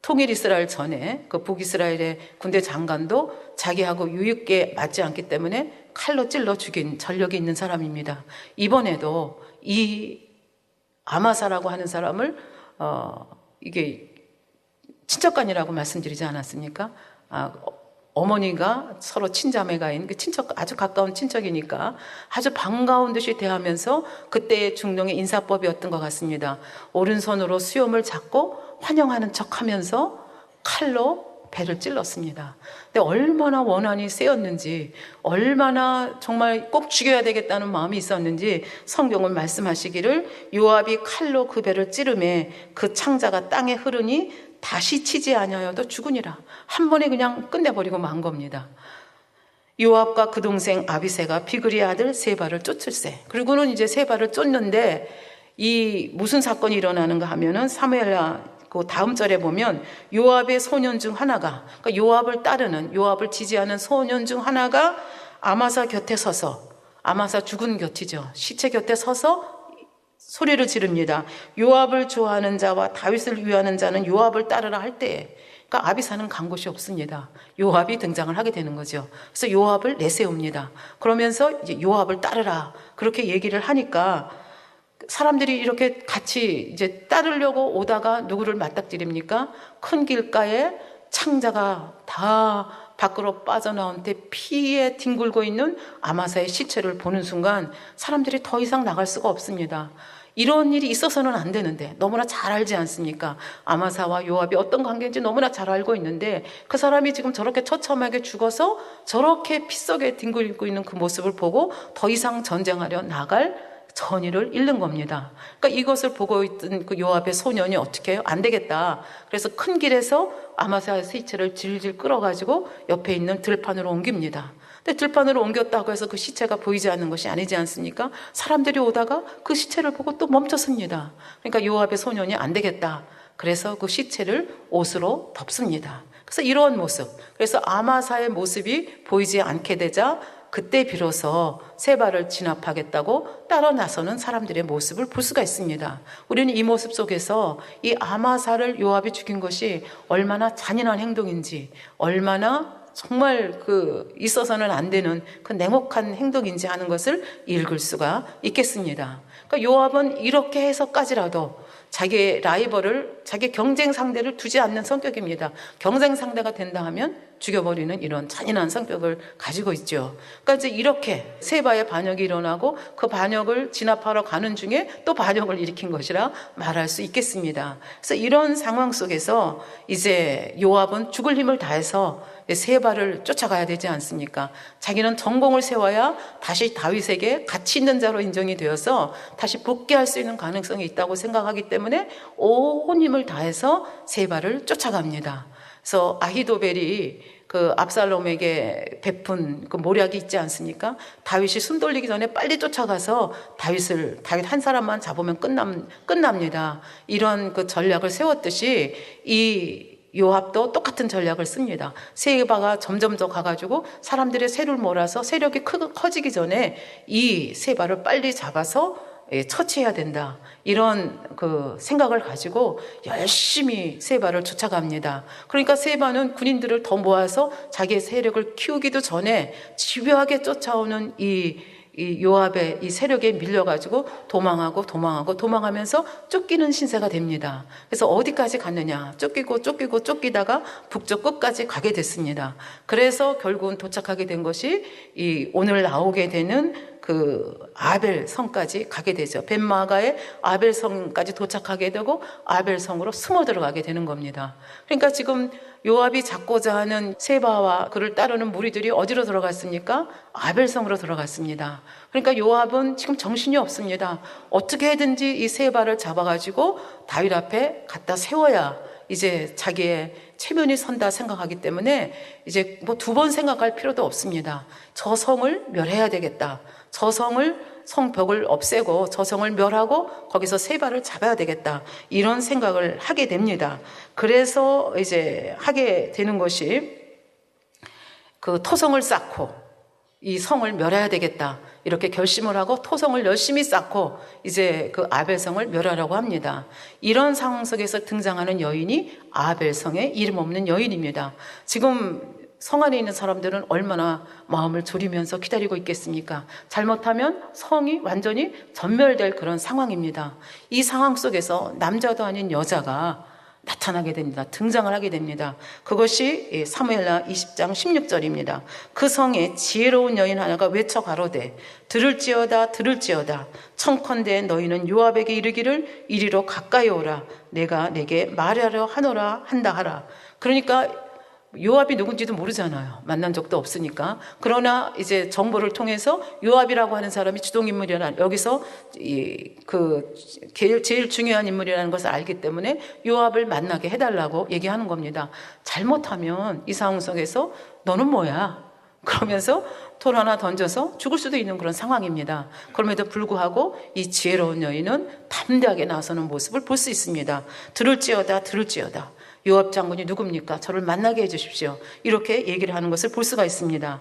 S2: 통일 이스라엘 전에 그 북이스라엘의 군대 장관도 자기하고 유익에 맞지 않기 때문에 칼로 찔러 죽인 전력이 있는 사람입니다. 이번에도 이 아마사라고 하는 사람을 이게 친척간이라고 말씀드리지 않았습니까? 어머니가 서로 친자매가인 그 친척, 아주 가까운 친척이니까 아주 반가운 듯이 대하면서 그때의 중동의 인사법이었던 것 같습니다. 오른손으로 수염을 잡고 환영하는 척하면서 칼로 배를 찔렀습니다. 근데 얼마나 원한이 세었는지, 얼마나 정말 꼭 죽여야 되겠다는 마음이 있었는지 성경은 말씀하시기를 요압이 칼로 그 배를 찌르매 그 창자가 땅에 흐르니 다시 치지 아니하여도 죽으니라. 한 번에 그냥 끝내버리고 만 겁니다. 요압과 그 동생 아비새가 비그리의 아들 세바를 쫓을세. 그리고는 이제 세바를 쫓는데 이 무슨 사건이 일어나는가 하면은 사무엘하 그 다음 절에 보면 요압의 소년 중 하나가, 그러니까 요압을 따르는, 요압을 지지하는 소년 중 하나가 아마사 곁에 서서, 아마사 죽은 곁이죠, 시체 곁에 서서 소리를 지릅니다. 요압을 좋아하는 자와 다윗을 위하는 자는 요압을 따르라 할 때에, 그러니까 아비사는 간 곳이 없습니다. 요압이 등장을 하게 되는 거죠. 그래서 요압을 내세웁니다. 그러면서 이제 요압을 따르라 그렇게 얘기를 하니까 사람들이 이렇게 같이 이제 따르려고 오다가 누구를 맞닥뜨립니까? 큰 길가에 창자가 다 밖으로 빠져나온 데 피에 뒹굴고 있는 아마사의 시체를 보는 순간 사람들이 더 이상 나갈 수가 없습니다. 이런 일이 있어서는 안 되는데 너무나 잘 알지 않습니까? 아마사와 요압이 어떤 관계인지 너무나 잘 알고 있는데 그 사람이 지금 저렇게 처참하게 죽어서 저렇게 피 속에 뒹굴고 있는 그 모습을 보고 더 이상 전쟁하려 나갈 전의를 잃는 겁니다. 그러니까 이것을 보고 있던 그 요압의 소년이 어떻게 해요? 안 되겠다. 그래서 큰 길에서 아마사의 시체를 질질 끌어가지고 옆에 있는 들판으로 옮깁니다. 근데 들판으로 옮겼다고 해서 그 시체가 보이지 않는 것이 아니지 않습니까? 사람들이 오다가 그 시체를 보고 또 멈췄습니다. 그러니까 요압의 소년이 안 되겠다. 그래서 그 시체를 옷으로 덮습니다. 그래서 이러한 모습, 그래서 아마사의 모습이 보이지 않게 되자 그때 비로소 세바를 진압하겠다고 따라 나서는 사람들의 모습을 볼 수가 있습니다. 우리는 이 모습 속에서 이 아마사를 요압이 죽인 것이 얼마나 잔인한 행동인지, 얼마나 정말 그 있어서는 안 되는 그 냉혹한 행동인지 하는 것을 읽을 수가 있겠습니다. 그러니까 요압은 이렇게 해서까지라도 자기의 라이벌을, 자기 경쟁 상대를 두지 않는 성격입니다. 경쟁 상대가 된다 하면 죽여버리는 이런 잔인한 성격을 가지고 있죠. 그러니까 이제 이렇게 세바의 반역이 일어나고 그 반역을 진압하러 가는 중에 또 반역을 일으킨 것이라 말할 수 있겠습니다. 그래서 이런 상황 속에서 이제 요압은 죽을 힘을 다해서 세바를 쫓아가야 되지 않습니까? 자기는 전공을 세워야 다시 다윗에게 가치 있는 자로 인정이 되어서 다시 복귀할 수 있는 가능성이 있다고 생각하기 때문에 온 힘을 다해서 세바를 쫓아갑니다. 그래서 아히도벨이 그 압살롬에게 베푼 그 모략이 있지 않습니까? 다윗이 숨 돌리기 전에 빨리 쫓아가서 다윗 한 사람만 잡으면 끝납니다. 이런 그 전략을 세웠듯이 이 요압도 똑같은 전략을 씁니다. 세바가 점점 더 가가지고 사람들의 세를 몰아서 세력이 커지기 전에 이 세바를 빨리 잡아서 처치해야 된다. 이런 그 생각을 가지고 열심히 세바를 쫓아갑니다. 그러니까 세바는 군인들을 더 모아서 자기의 세력을 키우기도 전에 집요하게 쫓아오는 이 요압의 이 세력에 밀려가지고 도망하면서 쫓기는 신세가 됩니다. 그래서 어디까지 갔느냐? 쫓기다가 북쪽 끝까지 가게 됐습니다. 그래서 결국은 도착하게 된 것이 이 오늘 나오게 되는 그 아벨성까지 가게 되죠. 벳마가의 아벨성까지 도착하게 되고 아벨성으로 숨어 들어가게 되는 겁니다. 그러니까 지금 요압이 잡고자 하는 세바와 그를 따르는 무리들이 어디로 들어갔습니까? 아벨성으로 들어갔습니다. 그러니까 요압은 지금 정신이 없습니다. 어떻게 해든지 이 세바를 잡아가지고 다윗 앞에 갖다 세워야 이제 자기의 체면이 선다 생각하기 때문에 이제 뭐 두 번 생각할 필요도 없습니다. 저 성을 멸해야 되겠다. 저 성벽을 없애고 저 성을 멸하고 거기서 세바를 잡아야 되겠다. 이런 생각을 하게 됩니다. 그래서 이제 하게 되는 것이 그 토성을 쌓고 이 성을 멸해야 되겠다. 이렇게 결심을 하고 토성을 열심히 쌓고 이제 그 아벨성을 멸하려고 합니다. 이런 상황 속에서 등장하는 여인이 아벨성의 이름 없는 여인입니다. 지금 성 안에 있는 사람들은 얼마나 마음을 졸이면서 기다리고 있겠습니까? 잘못하면 성이 완전히 전멸될 그런 상황입니다. 이 상황 속에서 남자도 아닌 여자가 나타나게 됩니다. 등장을 하게 됩니다. 그것이 사무엘하 20장 16절입니다. 그 성에 지혜로운 여인 하나가 외쳐 가로되 들을지어다 청컨대 너희는 요압에게 이르기를 이리로 가까이 오라 내가 내게 말하려 하노라 한다 하라. 그러니까 요압이 누군지도 모르잖아요. 만난 적도 없으니까. 그러나 이제 정보를 통해서 요압이라고 하는 사람이 주동인물이라는, 여기서 제일 중요한 인물이라는 것을 알기 때문에 요압을 만나게 해달라고 얘기하는 겁니다. 잘못하면 이 상황 속에서 너는 뭐야? 그러면서 돌 하나 던져서 죽을 수도 있는 그런 상황입니다. 그럼에도 불구하고 이 지혜로운 여인은 담대하게 나서는 모습을 볼 수 있습니다. 들을지어다 들을지어다. 요압 장군이 누굽니까? 저를 만나게 해주십시오. 이렇게 얘기를 하는 것을 볼 수가 있습니다.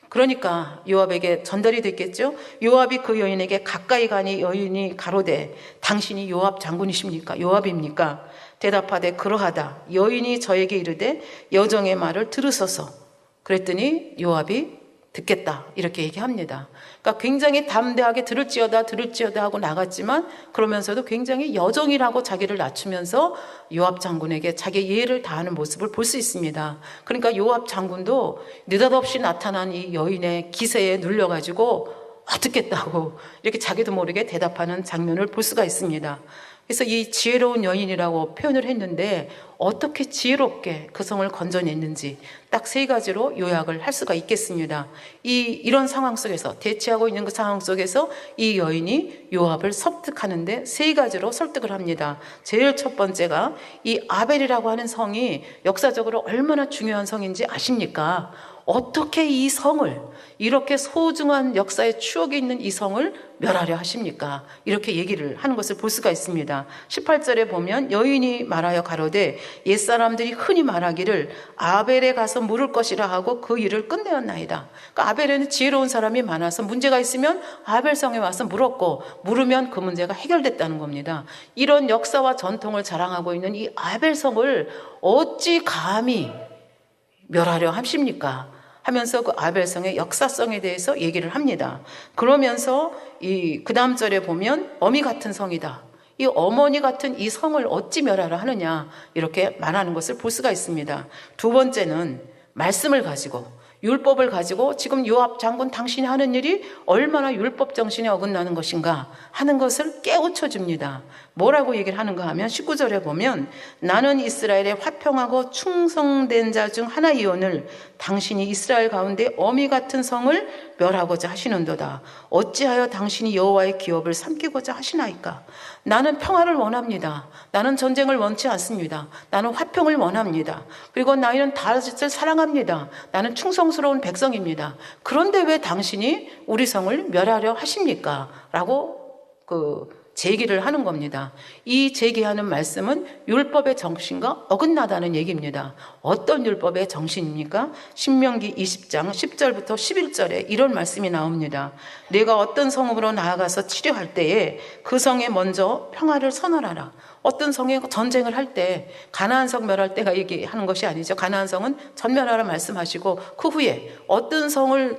S2: 그러니까 요압에게 전달이 됐겠죠. 요압이 그 여인에게 가까이 가니 여인이 가로되 당신이 요압 장군이십니까? 요압입니까? 대답하되 그러하다. 여인이 저에게 이르되 여정의 말을 들으소서. 그랬더니 요압이 듣겠다 이렇게 얘기합니다. 그러니까 굉장히 담대하게 들을지어다 들을지어다 하고 나갔지만 그러면서도 굉장히 여정이라고 자기를 낮추면서 요압 장군에게 자기의 예의를 다하는 모습을 볼 수 있습니다. 그러니까 요압 장군도 느닷없이 나타난 이 여인의 기세에 눌려가지고 듣겠다고 이렇게 자기도 모르게 대답하는 장면을 볼 수가 있습니다. 그래서 이 지혜로운 여인이라고 표현을 했는데 어떻게 지혜롭게 그 성을 건져냈는지 딱 3가지로 요약을 할 수가 있겠습니다. 이런 상황 속에서, 대치하고 있는 그 상황 속에서 이 여인이 요압을 설득하는데 3가지로 설득을 합니다. 제일 첫 번째가 이 아벨이라고 하는 성이 역사적으로 얼마나 중요한 성인지 아십니까? 어떻게 이 성을, 이렇게 소중한 역사의 추억이 있는 이 성을 멸하려 하십니까? 이렇게 얘기를 하는 것을 볼 수가 있습니다. 18절에 보면 여인이 말하여 가로되 옛사람들이 흔히 말하기를 아벨에 가서 물을 것이라 하고 그 일을 끝내었나이다. 그러니까 아벨에는 지혜로운 사람이 많아서 문제가 있으면 아벨성에 와서 물었고 물으면 그 문제가 해결됐다는 겁니다. 이런 역사와 전통을 자랑하고 있는 이 아벨성을 어찌 감히 멸하려 하십니까? 하면서 그 아벨성의 역사성에 대해서 얘기를 합니다. 그러면서 그 다음 절에 보면 어미 같은 성이다. 이 어머니 같은 이 성을 어찌 멸하려 하느냐 이렇게 말하는 것을 볼 수가 있습니다. 두 번째는 말씀을 가지고 율법을 가지고 지금 요압 장군 당신이 하는 일이 얼마나 율법 정신에 어긋나는 것인가 하는 것을 깨우쳐 줍니다. 뭐라고 얘기를 하는가 하면 19절에 보면 나는 이스라엘의 화평하고 충성된 자 중 하나이오늘 당신이 이스라엘 가운데 어미 같은 성을 멸하고자 하시는도다. 어찌하여 당신이 여호와의 기업을 삼키고자 하시나이까? 나는 평화를 원합니다. 나는 전쟁을 원치 않습니다. 나는 화평을 원합니다. 그리고 나는 다윗을 사랑합니다. 나는 충성스러운 백성입니다. 그런데 왜 당신이 우리 성을 멸하려 하십니까? 라고 제기를 하는 겁니다. 이 제기하는 말씀은 율법의 정신과 어긋나다는 얘기입니다. 어떤 율법의 정신입니까? 신명기 20장 10절부터 11절에 이런 말씀이 나옵니다. 내가 어떤 성읍으로 나아가서 치료할 때에 그 성에 먼저 평화를 선언하라. 어떤 성에 전쟁을 할 때 가나안 성 멸할 때가 얘기하는 것이 아니죠. 가나안 성은 전멸하라 말씀하시고 그 후에 어떤 성을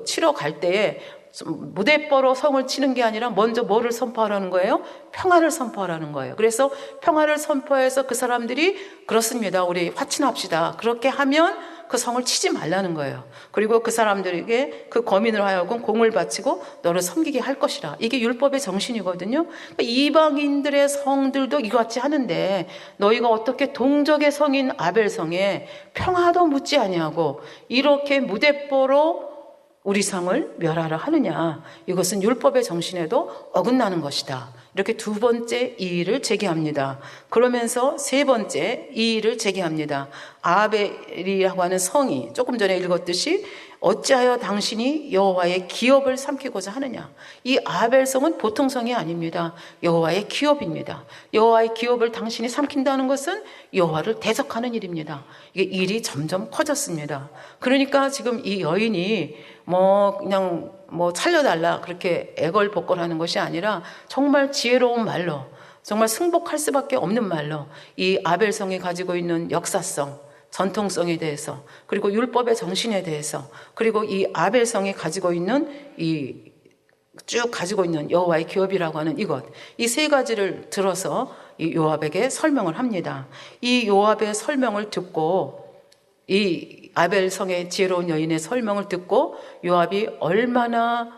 S2: 치러 갈 때에 무대뽀로 성을 치는 게 아니라 먼저 뭐를 선포하라는 거예요? 평화를 선포하라는 거예요. 그래서 평화를 선포해서 그 사람들이 그렇습니다. 우리 화친합시다. 그렇게 하면 그 성을 치지 말라는 거예요. 그리고 그 사람들에게 그 거민을 하여금 공을 바치고 너를 섬기게 할 것이라. 이게 율법의 정신이거든요. 그러니까 이방인들의 성들도 이같이 하는데 너희가 어떻게 동족의 성인 아벨성에 평화도 묻지 아니하고 이렇게 무대뽀로 우리 성을 멸하라 하느냐. 이것은 율법의 정신에도 어긋나는 것이다. 이렇게 두 번째 이의를 제기합니다. 그러면서 세 번째 이의를 제기합니다. 아벨이라고 하는 성이 조금 전에 읽었듯이 어찌하여 당신이 여호와의 기업을 삼키고자 하느냐. 이 아벨성은 보통 성이 아닙니다. 여호와의 기업입니다. 여호와의 기업을 당신이 삼킨다는 것은 여호와를 대적하는 일입니다. 이게 일이 점점 커졌습니다. 그러니까 지금 이 여인이 그냥 살려달라 그렇게 애걸복걸하는 것이 아니라 정말 지혜로운 말로, 정말 승복할 수밖에 없는 말로 이 아벨성이 가지고 있는 역사성, 전통성에 대해서, 그리고 율법의 정신에 대해서, 그리고 이 아벨성이 가지고 있는 쭉 가지고 있는 여호와의 기업이라고 하는 이 세 가지를 들어서 이 요압에게 설명을 합니다. 이 요압의 설명을 듣고, 이 아벨성의 지혜로운 여인의 설명을 듣고 요압이 얼마나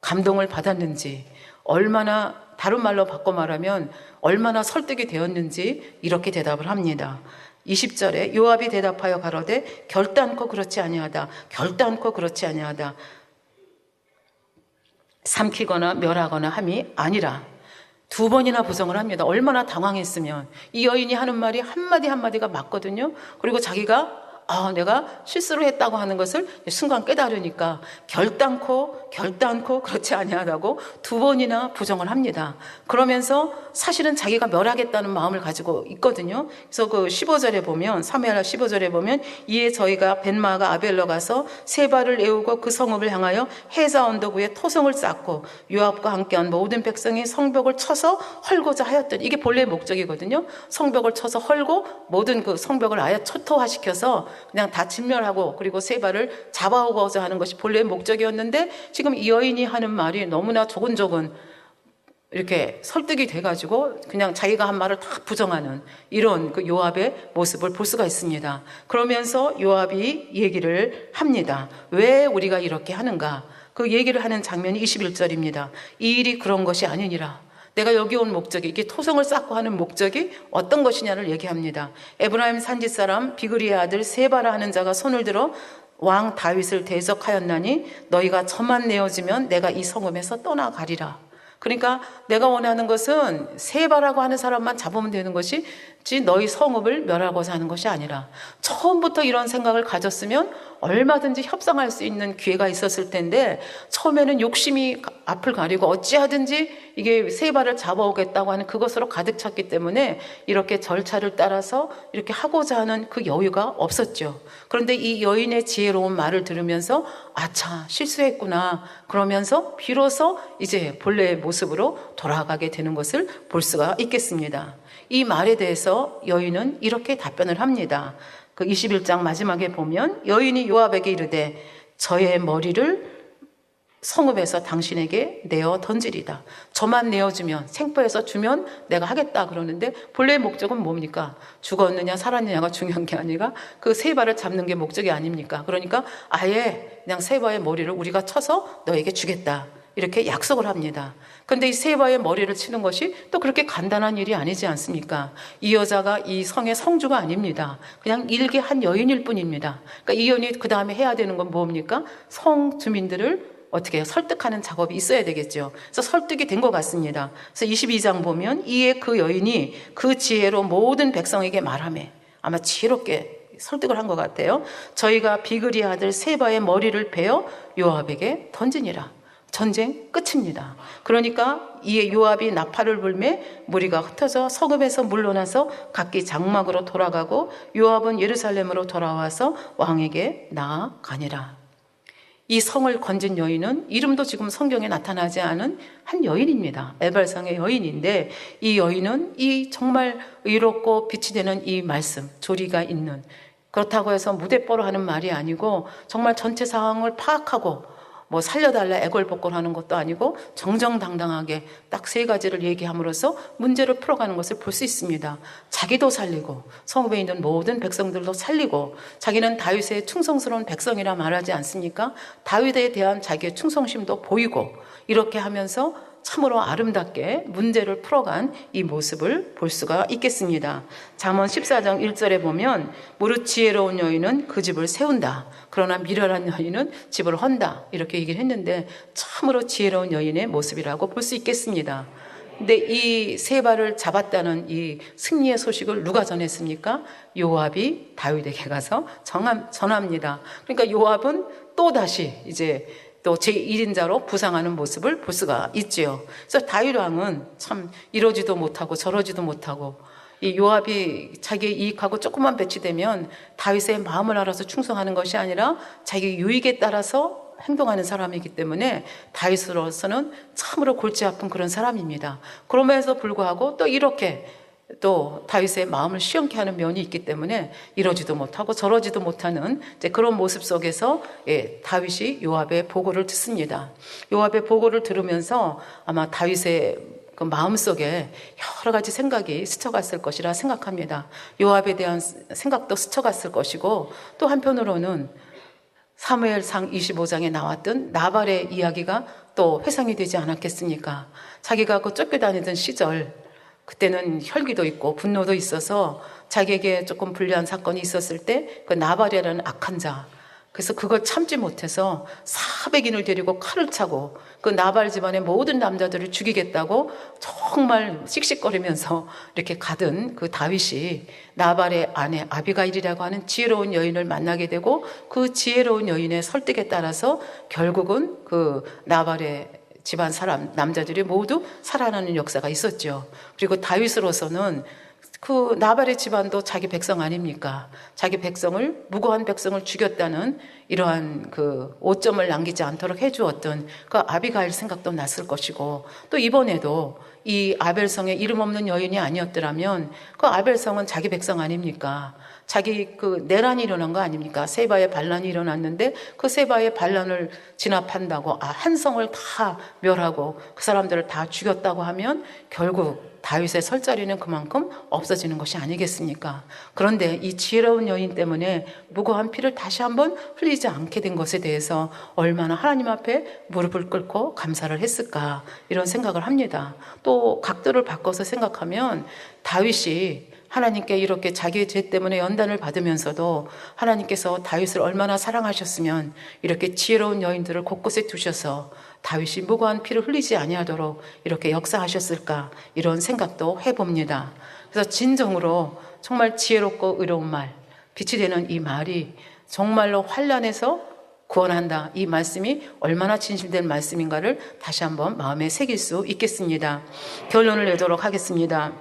S2: 감동을 받았는지, 얼마나, 다른 말로 바꿔 말하면 얼마나 설득이 되었는지 이렇게 대답을 합니다. 20절에 요압이 대답하여 가로되 결단코 그렇지 아니하다. 결단코 그렇지 아니하다. 삼키거나 멸하거나 함이 아니라. 두 번이나 부정을 합니다. 얼마나 당황했으면. 이 여인이 하는 말이 한마디 한마디가 맞거든요. 그리고 자기가 내가 실수를 했다고 하는 것을 순간 깨달으니까 결단코 그렇지 아니하다고 두 번이나 부정을 합니다. 그러면서 사실은 자기가 멸하겠다는 마음을 가지고 있거든요. 그래서 그 15절에 보면, 사무엘하 15절에 보면, 이에 저희가 벤마가 아벨로 가서 세바를 애우고 그 성읍을 향하여 헤자 언덕 위에 토성을 쌓고 요압과 함께한 모든 백성이 성벽을 쳐서 헐고자 하였더니, 이게 본래의 목적이거든요. 성벽을 쳐서 헐고 모든 그 성벽을 아예 초토화시켜서 그냥 다 진멸하고 그리고 세바를 잡아오고자 하는 것이 본래의 목적이었는데, 지금 이 여인이 하는 말이 너무나 조근조근 이렇게 설득이 돼가지고 그냥 자기가 한 말을 다 부정하는 이런 그 요압의 모습을 볼 수가 있습니다. 그러면서 요압이 얘기를 합니다. 왜 우리가 이렇게 하는가? 그 얘기를 하는 장면이 21절입니다. 이 일이 그런 것이 아니니라. 내가 여기 온 목적이, 이게 토성을 쌓고 하는 목적이 어떤 것이냐를 얘기합니다. 에브라임 산지 사람 비그리의 아들 세바라 하는 자가 손을 들어 왕 다윗을 대적하였나니 너희가 저만 내어지면 내가 이 성읍에서 떠나가리라. 그러니까 내가 원하는 것은 세바라고 하는 사람만 잡으면 되는 것이 너희 성읍을 멸하고자 하는 것이 아니라, 처음부터 이런 생각을 가졌으면 얼마든지 협상할 수 있는 기회가 있었을 텐데, 처음에는 욕심이 앞을 가리고 어찌하든지 이게 세바를 잡아오겠다고 하는 그것으로 가득 찼기 때문에 이렇게 절차를 따라서 이렇게 하고자 하는 그 여유가 없었죠. 그런데 이 여인의 지혜로운 말을 들으면서 아차, 실수했구나 그러면서 비로소 이제 본래의 모습으로 돌아가게 되는 것을 볼 수가 있겠습니다. 이 말에 대해서 여인은 이렇게 답변을 합니다. 그 21장 마지막에 보면, 여인이 요압에게 이르되 저의 머리를 성읍에서 당신에게 내어 던지리다. 저만 내어주면, 생포해서 주면 내가 하겠다 그러는데, 본래의 목적은 뭡니까? 죽었느냐 살았느냐가 중요한 게 아니라 그 세바를 잡는 게 목적이 아닙니까? 그러니까 아예 그냥 세바의 머리를 우리가 쳐서 너에게 주겠다, 이렇게 약속을 합니다. 근데 이 세바의 머리를 치는 것이 또 그렇게 간단한 일이 아니지 않습니까? 이 여자가 이 성의 성주가 아닙니다. 그냥 일개 한 여인일 뿐입니다. 그러니까 이 여인이 그 다음에 해야 되는 건 뭡니까? 성 주민들을 어떻게 설득하는 작업이 있어야 되겠죠. 그래서 설득이 된 것 같습니다. 그래서 22장 보면, 이에 그 여인이 그 지혜로 모든 백성에게 말하매, 아마 지혜롭게 설득을 한 것 같아요. 저희가 비그리 아들 세바의 머리를 베어 요압에게 던지니라. 전쟁 끝입니다. 그러니까 이에 요압이 나팔을 불매 무리가 흩어져 성읍에서 물러나서 각기 장막으로 돌아가고 요압은 예루살렘으로 돌아와서 왕에게 나아가니라. 이 성을 건진 여인은 이름도 지금 성경에 나타나지 않은 한 여인입니다. 에발상의 여인인데, 이 여인은 이 정말 의롭고 빛이 되는 이 말씀, 조리가 있는, 그렇다고 해서 무대뽀로 하는 말이 아니고 정말 전체 상황을 파악하고 뭐 살려달라 애걸복걸하는 것도 아니고 정정당당하게 딱 세 가지를 얘기함으로써 문제를 풀어가는 것을 볼 수 있습니다. 자기도 살리고 성읍에 있는 모든 백성들도 살리고, 자기는 다윗의 충성스러운 백성이라 말하지 않습니까? 다윗에 대한 자기의 충성심도 보이고, 이렇게 하면서 참으로 아름답게 문제를 풀어간 이 모습을 볼 수가 있겠습니다. 잠언 14장 1절에 보면, 무릇 지혜로운 여인은 그 집을 세운다, 그러나 미련한 여인은 집을 헌다, 이렇게 얘기를 했는데 참으로 지혜로운 여인의 모습이라고 볼 수 있겠습니다. 근데 이 세바를 잡았다는 이 승리의 소식을 누가 전했습니까? 요압이 다윗에게 가서 전합니다. 그러니까 요압은 또다시 이제 또 제1인자로 부상하는 모습을 볼 수가 있지요. 그래서 다윗 왕은 참 이러지도 못하고 저러지도 못하고, 이 요압이 자기의 이익하고 조금만 배치되면 다윗의 마음을 알아서 충성하는 것이 아니라 자기 유익에 따라서 행동하는 사람이기 때문에 다윗으로서는 참으로 골치 아픈 그런 사람입니다. 그럼에도 불구하고 또 이렇게 또 다윗의 마음을 시원케 하는 면이 있기 때문에 이러지도 못하고 저러지도 못하는 이제 그런 모습 속에서 다윗이 요압의 보고를 듣습니다. 요압의 보고를 들으면서 아마 다윗의 그 마음속에 여러 가지 생각이 스쳐갔을 것이라 생각합니다. 요압에 대한 생각도 스쳐갔을 것이고, 또 한편으로는 사무엘상 25장에 나왔던 나발의 이야기가 또 회상이 되지 않았겠습니까? 자기가 그 쫓겨다니던 시절, 그때는 혈기도 있고 분노도 있어서 자기에게 조금 불리한 사건이 있었을 때 그 나발이라는 악한 자, 그래서 그걸 참지 못해서 400인을 데리고 칼을 차고 그 나발 집안의 모든 남자들을 죽이겠다고 정말 씩씩거리면서 이렇게 가던 그 다윗이 나발의 아내 아비가일이라고 하는 지혜로운 여인을 만나게 되고 그 지혜로운 여인의 설득에 따라서 결국은 그 나발의 집안 사람 남자들이 모두 살아나는 역사가 있었죠. 그리고 다윗으로서는 그 나발의 집안도 자기 백성 아닙니까? 자기 백성을, 무고한 백성을 죽였다는 이러한 그 오점을 남기지 않도록 해주었던 그 아비가일 생각도 났을 것이고, 또 이번에도 이 아벨성의 이름 없는 여인이 아니었더라면 그 아벨성은 자기 백성 아닙니까? 자기 그 내란이 일어난 거 아닙니까? 세바의 반란이 일어났는데 그 세바의 반란을 진압한다고 한 성을 다 멸하고 그 사람들을 다 죽였다고 하면 결국 다윗의 설 자리는 그만큼 없어지는 것이 아니겠습니까? 그런데 이 지혜로운 여인 때문에 무고한 피를 다시 한번 흘리지 않게 된 것에 대해서 얼마나 하나님 앞에 무릎을 꿇고 감사를 했을까, 이런 생각을 합니다. 또 각도를 바꿔서 생각하면 다윗이 하나님께 이렇게 자기의 죄 때문에 연단을 받으면서도 하나님께서 다윗을 얼마나 사랑하셨으면 이렇게 지혜로운 여인들을 곳곳에 두셔서 다윗이 무고한 피를 흘리지 아니하도록 이렇게 역사하셨을까, 이런 생각도 해봅니다. 그래서 진정으로 정말 지혜롭고 의로운 말, 빛이 되는 이 말이 정말로 환난에서 구원한다, 이 말씀이 얼마나 진실된 말씀인가를 다시 한번 마음에 새길 수 있겠습니다. 결론을 내도록 하겠습니다.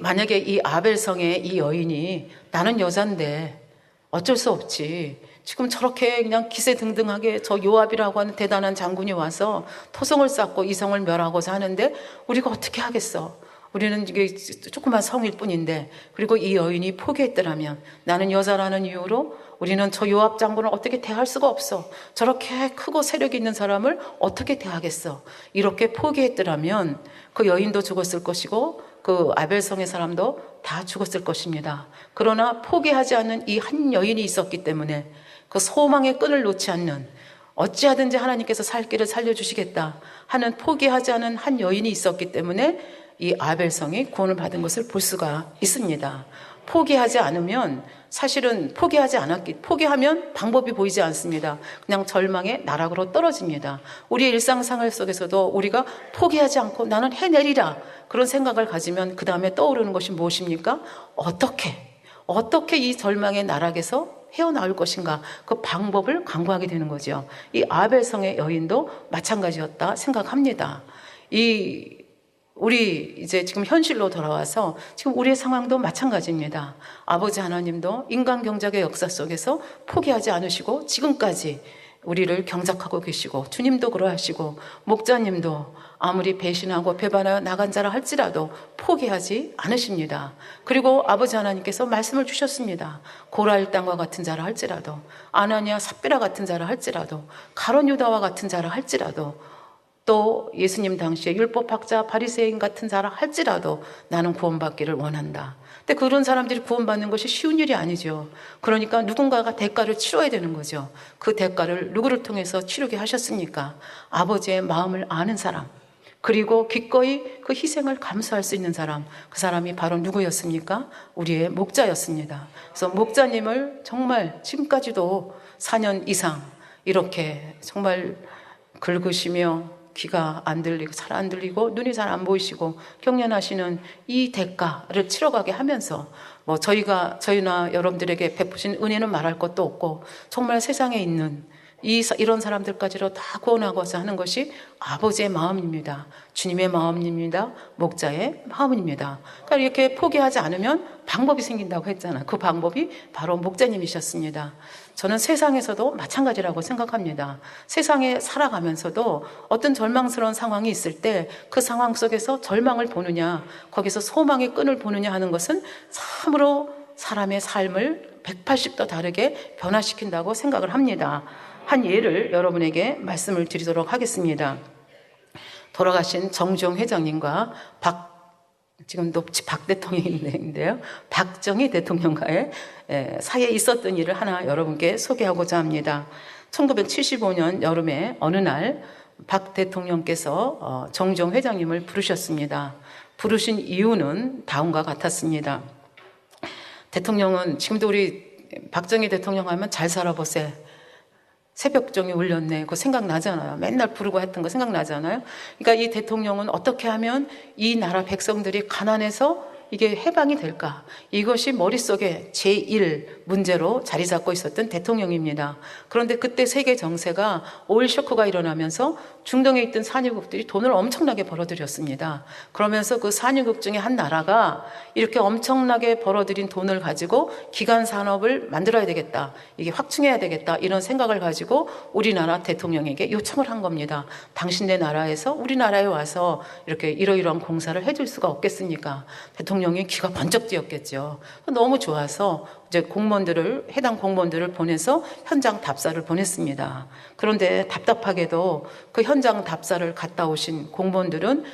S2: 만약에 이 아벨성의 이 여인이 나는 여잔데 어쩔 수 없지, 지금 저렇게 그냥 기세등등하게 저 요압이라고 하는 대단한 장군이 와서 토성을 쌓고 이 성을 멸하고자 하는데 우리가 어떻게 하겠어? 우리는 이게 조그만 성일 뿐인데, 그리고 이 여인이 포기했더라면, 나는 여자라는 이유로 우리는 저 요압 장군을 어떻게 대할 수가 없어, 저렇게 크고 세력 있는 사람을 어떻게 대하겠어, 이렇게 포기했더라면 그 여인도 죽었을 것이고 그 아벨성의 사람도 다 죽었을 것입니다. 그러나 포기하지 않는 이 한 여인이 있었기 때문에, 그 소망의 끈을 놓지 않는, 어찌하든지 하나님께서 살 길을 살려주시겠다 하는 포기하지 않은 한 여인이 있었기 때문에 이 아벨성이 구원을 받은 것을 볼 수가 있습니다. 포기하지 않으면, 사실은 포기하면 방법이 보이지 않습니다. 그냥 절망의 나락으로 떨어집니다. 우리의 일상생활 속에서도 우리가 포기하지 않고 나는 해내리라, 그런 생각을 가지면 그 다음에 떠오르는 것이 무엇입니까? 어떻게 이 절망의 나락에서 헤어나올 것인가, 그 방법을 강구하게 되는 거죠. 이 아벨성의 여인도 마찬가지였다 생각합니다. 우리 이제 지금 현실로 돌아와서 지금 우리의 상황도 마찬가지입니다. 아버지 하나님도 인간 경작의 역사 속에서 포기하지 않으시고 지금까지 우리를 경작하고 계시고, 주님도 그러하시고 목자님도 아무리 배신하고 배반하여 나간 자라 할지라도 포기하지 않으십니다. 그리고 아버지 하나님께서 말씀을 주셨습니다. 고라일 땅과 같은 자라 할지라도, 아나니아 삽비라 같은 자라 할지라도, 가론 유다와 같은 자라 할지라도, 또 예수님 당시에 율법학자 바리새인 같은 자라 할지라도 나는 구원받기를 원한다. 근데 그런 사람들이 구원받는 것이 쉬운 일이 아니죠. 그러니까 누군가가 대가를 치러야 되는 거죠. 그 대가를 누구를 통해서 치르게 하셨습니까? 아버지의 마음을 아는 사람, 그리고 기꺼이 그 희생을 감수할 수 있는 사람, 그 사람이 바로 누구였습니까? 우리의 목자였습니다. 그래서 목자님을 정말 지금까지도 4년 이상 이렇게 정말 긁으시며 귀가 안 들리고 잘 안 들리고 눈이 잘 안 보이시고 경련하시는 이 대가를 치러가게 하면서, 저희나 여러분들에게 베푸신 은혜는 말할 것도 없고, 정말 세상에 있는 이런 사람들까지도 다 구원하고자 하는 것이 아버지의 마음입니다. 주님의 마음입니다. 목자의 마음입니다. 그러니까 이렇게 포기하지 않으면 방법이 생긴다고 했잖아요. 그 방법이 바로 목자님이셨습니다. 저는 세상에서도 마찬가지라고 생각합니다. 세상에 살아가면서도 어떤 절망스러운 상황이 있을 때 그 상황 속에서 절망을 보느냐, 거기서 소망의 끈을 보느냐 하는 것은 참으로 사람의 삶을 180도 다르게 변화시킨다고 생각을 합니다. 한 예를 여러분에게 말씀을 드리도록 하겠습니다. 돌아가신 정주영 회장님과 지금도 박 대통령인데요, 박정희 대통령과의 사이에 있었던 일을 하나 여러분께 소개하고자 합니다. 1975년 여름에 어느 날 박 대통령께서 정종 회장님을 부르셨습니다. 부르신 이유는 다음과 같았습니다. 대통령은 지금도 우리 박정희 대통령 하면 잘 살아보세, 새벽종이 울렸네, 그거 생각나잖아요. 맨날 부르고 했던 거 생각나잖아요. 그러니까 이 대통령은 어떻게 하면 이 나라 백성들이 가난해서 이게 해방이 될까? 이것이 머릿속에 제1 문제로 자리 잡고 있었던 대통령입니다. 그런데 그때 세계 정세가 오일 쇼크가 일어나면서 중동에 있던 산유국들이 돈을 엄청나게 벌어들였습니다. 그러면서 그 산유국 중에 한 나라가 이렇게 엄청나게 벌어들인 돈을 가지고 기간 산업을 만들어야 되겠다, 이게 확충해야 되겠다, 이런 생각을 가지고 우리나라 대통령에게 요청을 한 겁니다. 당신네 나라에서 우리나라에 와서 이렇게 이러이러한 공사를 해줄 수가 없겠습니까? 대통령이 귀가 번쩍 뛰었겠죠. 너무 좋아서 이제 해당 공무원들을 보내서 현장 답사를 보냈습니다. 그런데 답답하게도 그 현장 답사를 갔다 오신 공무원들은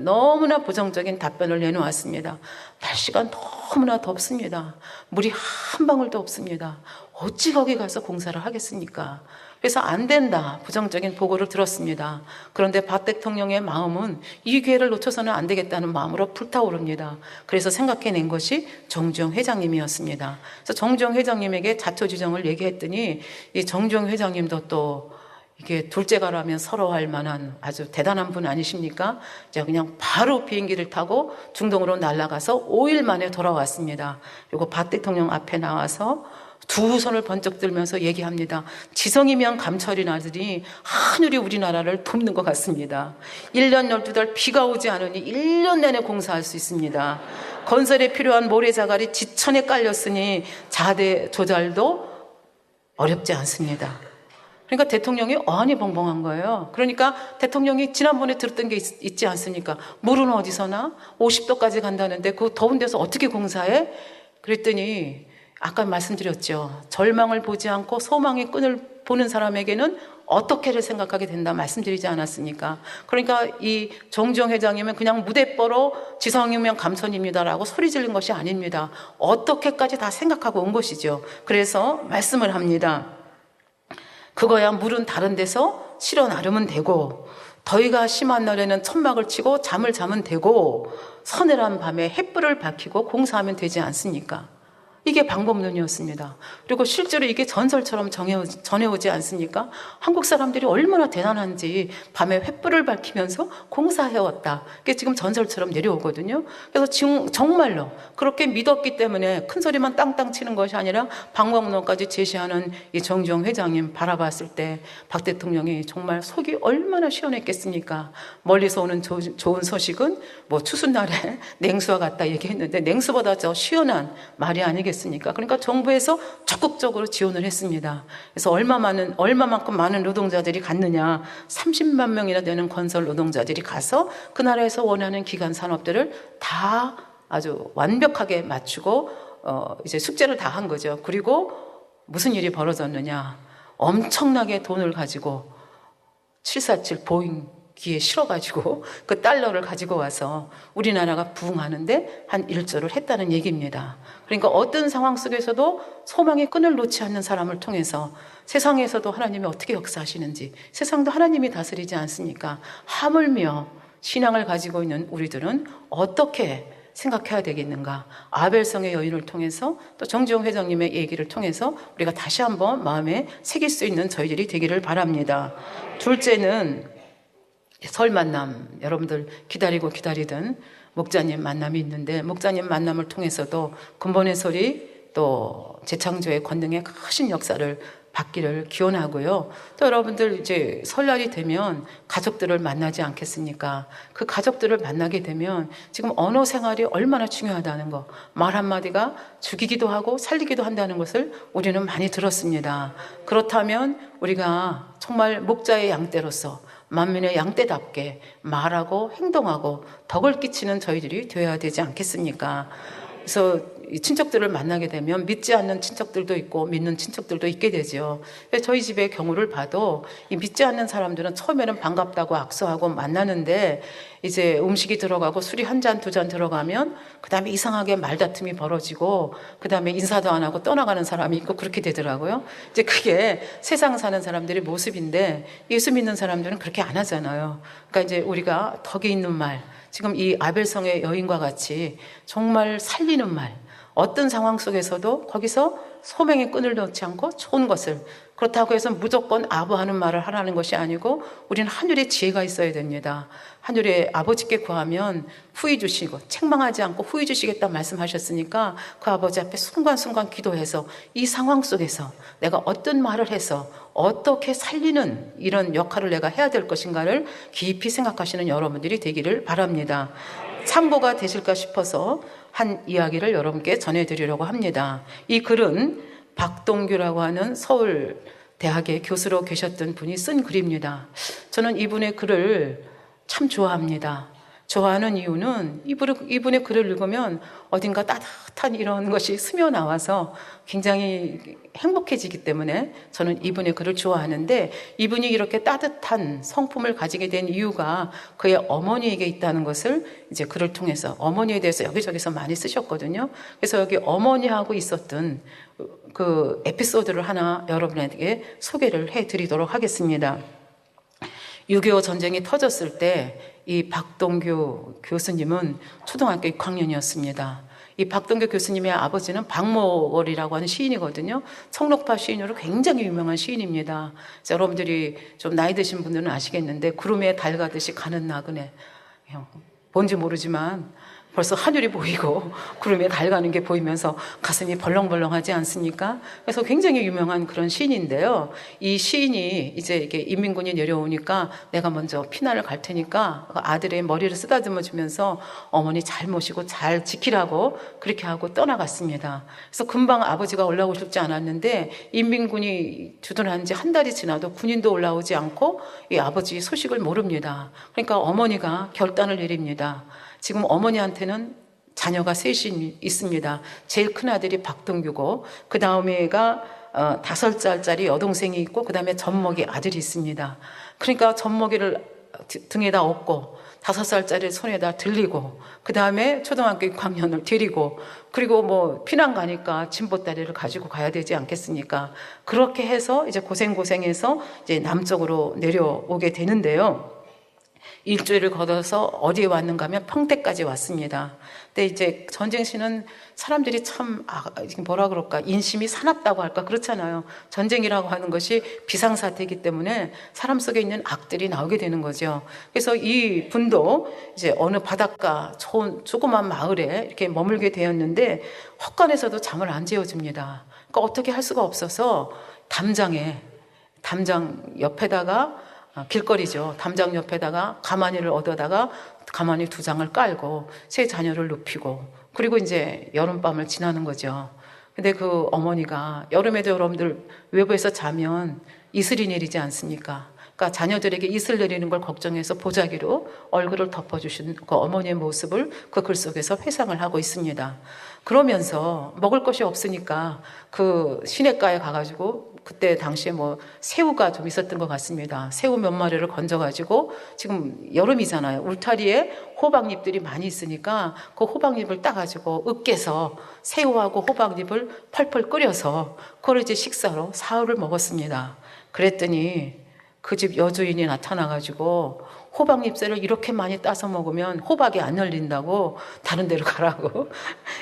S2: 너무나 부정적인 답변을 내놓았습니다. 날씨가 너무나 덥습니다. 물이 한 방울도 없습니다. 어찌 거기 가서 공사를 하겠습니까? 그래서 안 된다, 부정적인 보고를 들었습니다. 그런데 박 대통령의 마음은 이 기회를 놓쳐서는 안 되겠다는 마음으로 불타오릅니다. 그래서 생각해낸 것이 정주영 회장님이었습니다. 그래서 정주영 회장님에게 자초지종을 얘기했더니 이 정주영 회장님도 또 이게 둘째가라면 서러워할 만한 아주 대단한 분 아니십니까? 제가 그냥 바로 비행기를 타고 중동으로 날아가서 5일 만에 돌아왔습니다. 그리고 박 대통령 앞에 나와서 두 손을 번쩍 들면서 얘기합니다. 지성이면 감철이 나더니 하늘이 우리나라를 돕는 것 같습니다. 1년 12달 비가 오지 않으니 1년 내내 공사할 수 있습니다. 건설에 필요한 모래자갈이 지천에 깔렸으니 자대 조달도 어렵지 않습니다. 그러니까 대통령이 어안이 벙벙한 거예요. 그러니까 대통령이 지난번에 들었던 게 있지 않습니까? 물은 어디서나 50도까지 간다는데 그 더운 데서 어떻게 공사해? 그랬더니 아까 말씀드렸죠. 절망을 보지 않고 소망의 끈을 보는 사람에게는 어떻게를 생각하게 된다 말씀드리지 않았습니까? 그러니까 이 정주영 회장님은 그냥 무대뽀로 지성이면 감천입니다라고 소리 지른 것이 아닙니다. 어떻게까지 다 생각하고 온 것이죠. 그래서 말씀을 합니다. 그거야 물은 다른 데서 실어 나르면 되고, 더위가 심한 날에는 천막을 치고 잠을 자면 되고, 서늘한 밤에 햇불을 밝히고 공사하면 되지 않습니까? 이게 방법론이었습니다. 그리고 실제로 이게 전설처럼 전해오지 않습니까? 한국 사람들이 얼마나 대단한지 밤에 횃불을 밝히면서 공사해왔다. 이게 지금 전설처럼 내려오거든요. 그래서 지금 정말로 그렇게 믿었기 때문에 큰 소리만 땅땅 치는 것이 아니라 방법론까지 제시하는 이 정주영 회장님 바라봤을 때 박 대통령이 정말 속이 얼마나 시원했겠습니까? 멀리서 오는 좋은 소식은 뭐 추수날에 냉수와 같다 얘기했는데 냉수보다 더 시원한 말이 아니겠습니까? 그러니까 정부에서 적극적으로 지원을 했습니다. 그래서 얼마만큼 많은 노동자들이 갔느냐, 30만 명이나 되는 건설 노동자들이 가서 그 나라에서 원하는 기간 산업들을 다 아주 완벽하게 맞추고 이제 숙제를 다 한 거죠. 그리고 무슨 일이 벌어졌느냐, 엄청나게 돈을 가지고 747 보잉기에 실어가지고 그 달러를 가지고 와서 우리나라가 부흥하는데 한 1조를 했다는 얘기입니다. 그러니까 어떤 상황 속에서도 소망의 끈을 놓지 않는 사람을 통해서 세상에서도 하나님이 어떻게 역사하시는지, 세상도 하나님이 다스리지 않습니까? 하물며 신앙을 가지고 있는 우리들은 어떻게 생각해야 되겠는가? 아벨성의 여인을 통해서 또 정주영 회장님의 얘기를 통해서 우리가 다시 한번 마음에 새길 수 있는 저희들이 되기를 바랍니다. 둘째는 설 만남, 여러분들 기다리던 목자님 만남이 있는데, 목자님 만남을 통해서도 근본의 설이 또 재창조의 권능의 크신 역사를 받기를 기원하고요. 또 여러분들 이제 설날이 되면 가족들을 만나지 않겠습니까? 그 가족들을 만나게 되면 지금 언어 생활이 얼마나 중요하다는 거, 말 한마디가 죽이기도 하고 살리기도 한다는 것을 우리는 많이 들었습니다. 그렇다면 우리가 정말 목자의 양떼로서 만민의 양떼답게 말하고 행동하고 덕을 끼치는 저희들이 되어야 되지 않겠습니까? 그래서 이 친척들을 만나게 되면 믿지 않는 친척들도 있고 믿는 친척들도 있게 되죠. 저희 집의 경우를 봐도 이 믿지 않는 사람들은 처음에는 반갑다고 악수하고 만나는데 이제 음식이 들어가고 술이 한 잔, 두 잔 들어가면 그 다음에 이상하게 말다툼이 벌어지고 그 다음에 인사도 안 하고 떠나가는 사람이 있고 그렇게 되더라고요. 이제 그게 세상 사는 사람들의 모습인데 예수 믿는 사람들은 그렇게 안 하잖아요. 그러니까 이제 우리가 덕이 있는 말, 지금 이 아벨성의 여인과 같이 정말 살리는 말, 어떤 상황 속에서도 거기서 소명의 끈을 놓지 않고 좋은 것을, 그렇다고 해서 무조건 아부하는 말을 하라는 것이 아니고 우리는 하늘의 지혜가 있어야 됩니다. 하늘의 아버지께 구하면 후히 주시고 책망하지 않고 후히 주시겠다 말씀하셨으니까 그 아버지 앞에 순간순간 기도해서 이 상황 속에서 내가 어떤 말을 해서 어떻게 살리는 이런 역할을 내가 해야 될 것인가를 깊이 생각하시는 여러분들이 되기를 바랍니다. 참고가 되실까 싶어서 한 이야기를 여러분께 전해드리려고 합니다. 이 글은 박동규라고 하는 서울대학의 교수로 계셨던 분이 쓴 글입니다. 저는 이분의 글을 참 좋아합니다. 좋아하는 이유는 이분의 글을 읽으면 어딘가 따뜻한 이런 것이 스며 나와서 굉장히 행복해지기 때문에 저는 이분의 글을 좋아하는데, 이분이 이렇게 따뜻한 성품을 가지게 된 이유가 그의 어머니에게 있다는 것을 이제 글을 통해서, 어머니에 대해서 여기저기서 많이 쓰셨거든요. 그래서 여기 어머니하고 있었던 그 에피소드를 하나 여러분에게 소개를 해드리도록 하겠습니다. 6.25 전쟁이 터졌을 때 이 박동규 교수님은 초등학교 6학년이었습니다. 이 박동규 교수님의 아버지는 박모월이라고 하는 시인이거든요. 청록파 시인으로 굉장히 유명한 시인입니다. 여러분들이 좀 나이 드신 분들은 아시겠는데 구름에 달 가듯이 가는 나그네, 뭔지 모르지만 벌써 하늘이 보이고 구름에 달 가는 게 보이면서 가슴이 벌렁벌렁하지 않습니까? 그래서 굉장히 유명한 그런 시인인데요. 이 시인이 이제 이게 인민군이 내려오니까 내가 먼저 피난을 갈 테니까 아들의 머리를 쓰다듬어 주면서 어머니 잘 모시고 잘 지키라고 그렇게 하고 떠나갔습니다. 그래서 금방 아버지가 올라오고 싶지 않았는데 인민군이 주둔한 지 한 달이 지나도 군인도 올라오지 않고 이 아버지 소식을 모릅니다. 그러니까 어머니가 결단을 내립니다. 지금 어머니한테는 자녀가 셋이 있습니다. 제일 큰 아들이 박동규고 그 다음에가 5살짜리 여동생이 있고 그 다음에 젖먹이 아들이 있습니다. 그러니까 젖먹이를 등에다 업고 5살짜리 손에다 들리고 그 다음에 초등학교 6학년을 데리고 그리고 뭐 피난 가니까 짐보따리를 가지고 가야 되지 않겠습니까? 그렇게 해서 이제 고생해서 이제 남쪽으로 내려오게 되는데요. 일주일을 걸어서 어디에 왔는가 하면 평택까지 왔습니다. 근데 이제 전쟁시는 사람들이 참 뭐라 그럴까, 인심이 사납다고 할까, 그렇잖아요. 전쟁이라고 하는 것이 비상사태이기 때문에 사람 속에 있는 악들이 나오게 되는 거죠. 그래서 이 분도 이제 어느 바닷가 좋은 조그만 마을에 이렇게 머물게 되었는데 헛간에서도 잠을 안 재워줍니다. 그러니까 어떻게 할 수가 없어서 담장 옆에다가 길거리죠. 담장 옆에다가 가마니를 얻어다가 가마니 2장을 깔고 세 자녀를 눕히고 그리고 이제 여름밤을 지나는 거죠. 근데 그 어머니가 여름에도 여러분들 외부에서 자면 이슬이 내리지 않습니까? 그러니까 자녀들에게 이슬 내리는 걸 걱정해서 보자기로 얼굴을 덮어주신 그 어머니의 모습을 그 글 속에서 회상을 하고 있습니다. 그러면서 먹을 것이 없으니까 그 시냇가에 가가지고 그때 당시에 뭐 새우가 좀 있었던 것 같습니다. 새우 몇 마리를 건져가지고 지금 여름이잖아요. 울타리에 호박잎들이 많이 있으니까 그 호박잎을 따가지고 으깨서 새우하고 호박잎을 펄펄 끓여서 그걸 이제 식사로 사흘을 먹었습니다. 그랬더니 그 집 여주인이 나타나가지고 호박잎새를 이렇게 많이 따서 먹으면 호박이 안 열린다고 다른 데로 가라고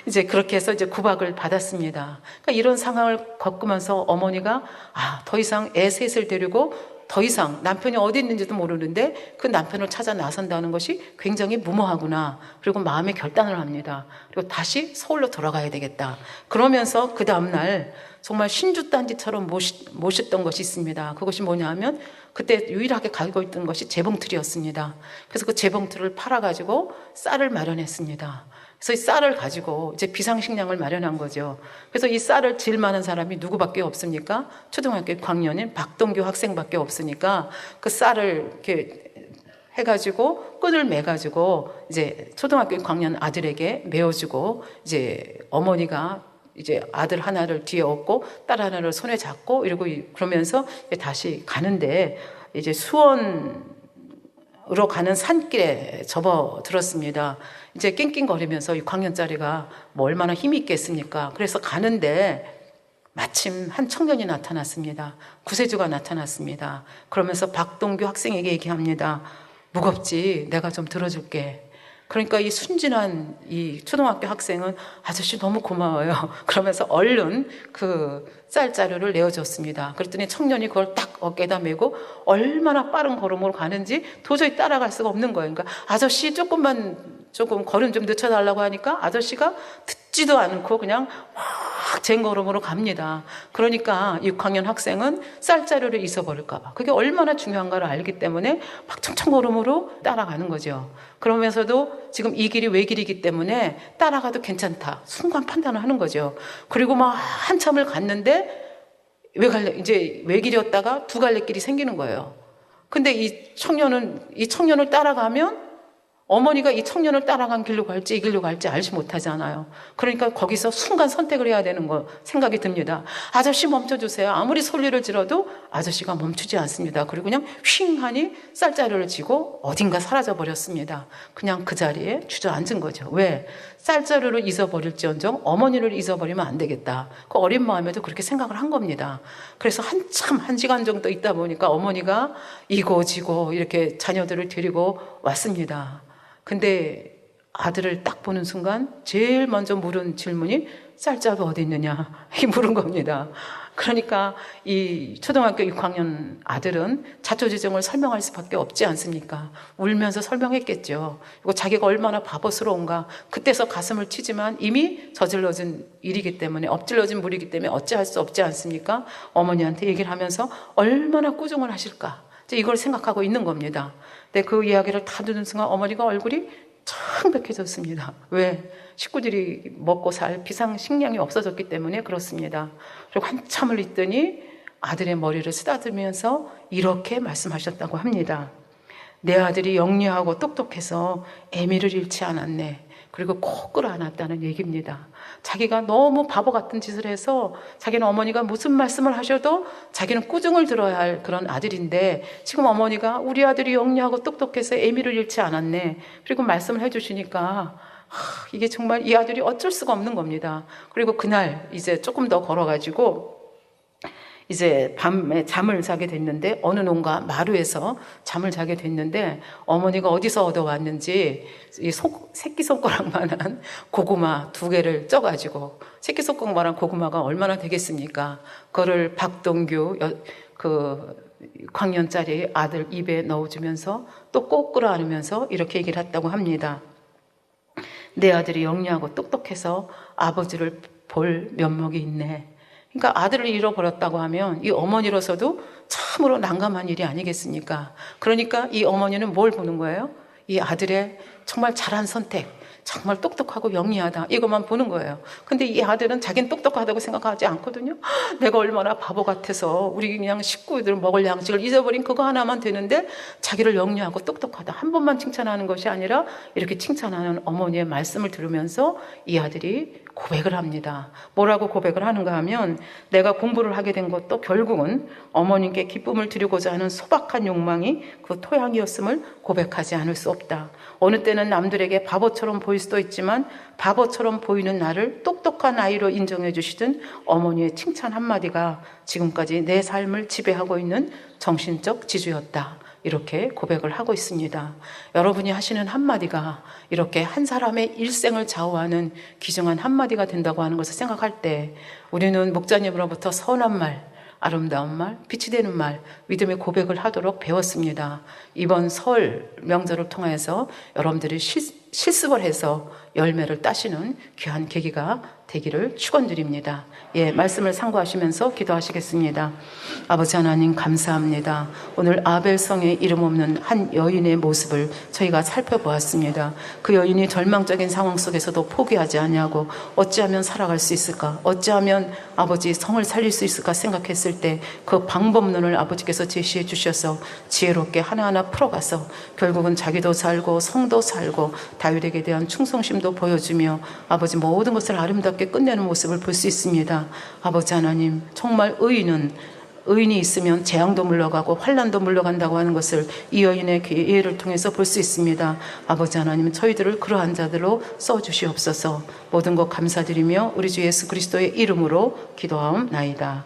S2: 이제 그렇게 해서 이제 구박을 받았습니다. 그러니까 이런 상황을 겪으면서 어머니가 더 이상 애 셋을 데리고 더 이상 남편이 어디 있는지도 모르는데 그 남편을 찾아 나선다는 것이 굉장히 무모하구나. 그리고 마음의 결단을 합니다. 그리고 다시 서울로 돌아가야 되겠다. 그러면서 그 다음날 정말 신주단지처럼 모셨던 것이 있습니다. 그것이 뭐냐 하면 그때 유일하게 가지고 있던 것이 재봉틀이었습니다. 그래서 그 재봉틀을 팔아가지고 쌀을 마련했습니다. 그래서 이 쌀을 가지고 이제 비상식량을 마련한 거죠. 그래서 이 쌀을 질 만한 사람이 누구밖에 없습니까? 초등학교 6학년인 박동규 학생밖에 없으니까 그 쌀을 이렇게 해가지고 끈을 매가지고 이제 초등학교 6학년 아들에게 메어주고 이제 어머니가 이제 아들 하나를 뒤에 업고 딸 하나를 손에 잡고 이러고 그러면서 다시 가는데 이제 수원으로 가는 산길에 접어들었습니다. 이제 낑낑거리면서 6학년짜리가 뭐 얼마나 힘이 있겠습니까? 그래서 가는데 마침 한 청년이 나타났습니다. 구세주가 나타났습니다. 그러면서 박동규 학생에게 얘기합니다. 무겁지? 내가 좀 들어줄게. 그러니까 이 순진한 이 초등학교 학생은 아저씨 너무 고마워요. 그러면서 얼른 그 쌀자루를 내어줬습니다. 그랬더니 청년이 그걸 딱 어깨에다 메고 얼마나 빠른 걸음으로 가는지 도저히 따라갈 수가 없는 거예요. 그러니까 아저씨 조금 걸음 좀 늦춰달라고 하니까 아저씨가 듣지도 않고 그냥 막 쟁걸음으로 갑니다. 그러니까 6학년 학생은 쌀자루를 잊어버릴까봐 그게 얼마나 중요한가를 알기 때문에 막 청청걸음으로 따라가는 거죠. 그러면서도 지금 이 길이 외길이기 때문에 따라가도 괜찮다. 순간 판단을 하는 거죠. 그리고 막 한참을 갔는데 이제 외길이었다가 두 갈래 길이 생기는 거예요. 근데 이 청년을 따라가면 어머니가 이 청년을 따라간 길로 갈지 이 길로 갈지 알지 못하잖아요. 그러니까 거기서 순간 선택을 해야 되는 거 생각이 듭니다. 아저씨 멈춰주세요. 아무리 소리를 질러도 아저씨가 멈추지 않습니다. 그리고 그냥 휙 하니 쌀자루를 쥐고 어딘가 사라져 버렸습니다. 그냥 그 자리에 주저앉은 거죠. 왜? 쌀자루를 잊어버릴지언정 어머니를 잊어버리면 안 되겠다. 그 어린 마음에도 그렇게 생각을 한 겁니다. 그래서 한참 1시간 정도 있다 보니까 어머니가 이고지고 이렇게 자녀들을 데리고 왔습니다. 근데 아들을 딱 보는 순간 제일 먼저 물은 질문이 쌀자루 어디 있느냐 이 물은 겁니다. 그러니까 이 초등학교 6학년 아들은 자초지종을 설명할 수밖에 없지 않습니까? 울면서 설명했겠죠. 그리고 자기가 얼마나 바보스러운가. 그때서 가슴을 치지만 이미 저질러진 일이기 때문에 엎질러진 물이기 때문에 어찌할 수 없지 않습니까? 어머니한테 얘기를 하면서 얼마나 꾸중을 하실까. 이걸 생각하고 있는 겁니다. 근데 그 이야기를 다 듣는 순간 어머니가 얼굴이 창백해졌습니다. 왜? 식구들이 먹고 살 비상식량이 없어졌기 때문에 그렇습니다. 그리고 한참을 있더니 아들의 머리를 쓰다듬으면서 이렇게 말씀하셨다고 합니다. 내 아들이 영리하고 똑똑해서 애미를 잃지 않았네. 그리고 꼭 끌어안았다는 얘기입니다. 자기가 너무 바보 같은 짓을 해서 자기는 어머니가 무슨 말씀을 하셔도 자기는 꾸중을 들어야 할 그런 아들인데 지금 어머니가 우리 아들이 영리하고 똑똑해서 애미를 잃지 않았네. 그리고 말씀을 해주시니까 이게 정말 이 아들이 어쩔 수가 없는 겁니다. 그리고 그날 이제 조금 더 걸어가지고 이제 밤에 잠을 자게 됐는데 어느 농가 마루에서 잠을 자게 됐는데 어머니가 어디서 얻어왔는지 이 새끼손가락만한 고구마 2개를 쪄가지고 새끼손가락만한 고구마가 얼마나 되겠습니까? 그거를 박동규 그 6학년짜리 아들 입에 넣어주면서 또 꼭 끌어안으면서 이렇게 얘기를 했다고 합니다. 내 아들이 영리하고 똑똑해서 아버지를 볼 면목이 있네. 그러니까 아들을 잃어버렸다고 하면 이 어머니로서도 참으로 난감한 일이 아니겠습니까? 그러니까 이 어머니는 뭘 보는 거예요? 이 아들의 정말 잘한 선택, 정말 똑똑하고 영리하다 이것만 보는 거예요. 근데 이 아들은 자기는 똑똑하다고 생각하지 않거든요. 내가 얼마나 바보 같아서 우리 그냥 식구들 먹을 양식을 잊어버린 그거 하나만 되는데 자기를 영리하고 똑똑하다 한 번만 칭찬하는 것이 아니라 이렇게 칭찬하는 어머니의 말씀을 들으면서 이 아들이 고백을 합니다. 뭐라고 고백을 하는가 하면 내가 공부를 하게 된 것도 결국은 어머님께 기쁨을 드리고자 하는 소박한 욕망이 그 토양이었음을 고백하지 않을 수 없다. 어느 때는 남들에게 바보처럼 보일 수도 있지만 바보처럼 보이는 나를 똑똑한 아이로 인정해 주시던 어머니의 칭찬 한마디가 지금까지 내 삶을 지배하고 있는 정신적 지주였다. 이렇게 고백을 하고 있습니다. 여러분이 하시는 한마디가 이렇게 한 사람의 일생을 좌우하는 귀중한 한마디가 된다고 하는 것을 생각할 때 우리는 목자님으로부터 선한 말, 아름다운 말, 빛이 되는 말, 믿음의 고백을 하도록 배웠습니다. 이번 설 명절을 통해서 여러분들이 실습을 해서 열매를 따시는 귀한 계기가 되기를 축원드립니다. 예, 말씀을 상고하시면서 기도하시겠습니다. 아버지 하나님 감사합니다. 오늘 아벨성에 이름 없는 한 여인의 모습을 저희가 살펴보았습니다. 그 여인이 절망적인 상황 속에서도 포기하지 아니하고 어찌하면 살아갈 수 있을까? 어찌하면 아버지 성을 살릴 수 있을까 생각했을 때 그 방법론을 아버지께서 제시해 주셔서 지혜롭게 하나하나 풀어가서 결국은 자기도 살고 성도 살고 다윗에게 대한 충성심도 보여주며 아버지 모든 것을 아름답게 끝내는 모습을 볼 수 있습니다. 아버지 하나님, 정말 의인이 있으면 재앙도 물러가고 환난도 물러간다고 하는 것을 이 여인의 예를 통해서 볼 수 있습니다. 아버지 하나님, 저희들을 그러한 자들로 써주시옵소서. 모든 것 감사드리며 우리 주 예수 그리스도의 이름으로 기도하옵나이다.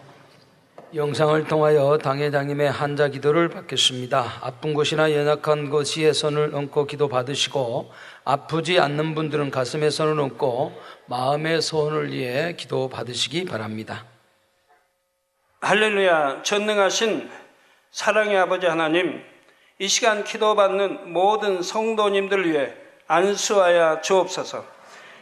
S1: 영상을 통하여 당회장님의 한자 기도를 받겠습니다. 아픈 곳이나 연약한 곳에 손을 얹고 기도 받으시고, 아프지 않는 분들은 가슴에 손을 얹고 마음의 소원을 위해 기도 받으시기 바랍니다.
S3: 할렐루야. 전능하신 사랑의 아버지 하나님, 이 시간 기도받는 모든 성도님들 위해 안수하여 주옵소서.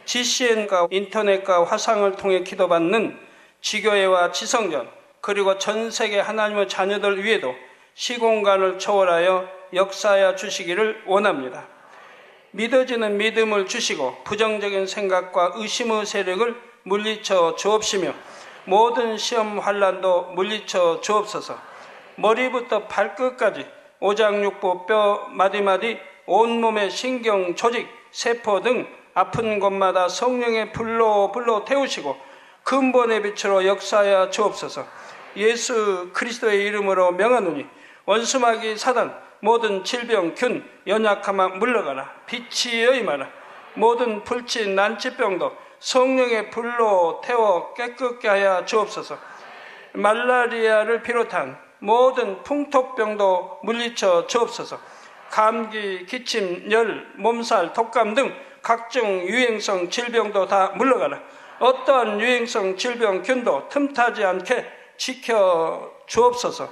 S3: GCN과 인터넷과 화상을 통해 기도받는 지교회와 지성전, 그리고 전 세계 하나님의 자녀들 위에도 시공간을 초월하여 역사하여 주시기를 원합니다. 믿어지는 믿음을 주시고 부정적인 생각과 의심의 세력을 물리쳐 주옵시며 모든 시험 환난도 물리쳐 주옵소서. 머리부터 발끝까지 오장육부 뼈 마디마디 온몸의 신경 조직 세포 등 아픈 곳마다 성령의 불로 태우시고 근본의 빛으로 역사하여 주옵소서. 예수 그리스도의 이름으로 명하노니 원수마귀 사단 모든 질병 균 연약함아 물러가라. 빛이 여임하라. 모든 불치 난치병도 성령의 불로 태워 깨끗게 하여 주옵소서. 말라리아를 비롯한 모든 풍토병도 물리쳐 주옵소서. 감기, 기침, 열, 몸살, 독감 등 각종 유행성 질병도 다 물러가라. 어떠한 유행성 질병 균도 틈타지 않게 지켜 주옵소서.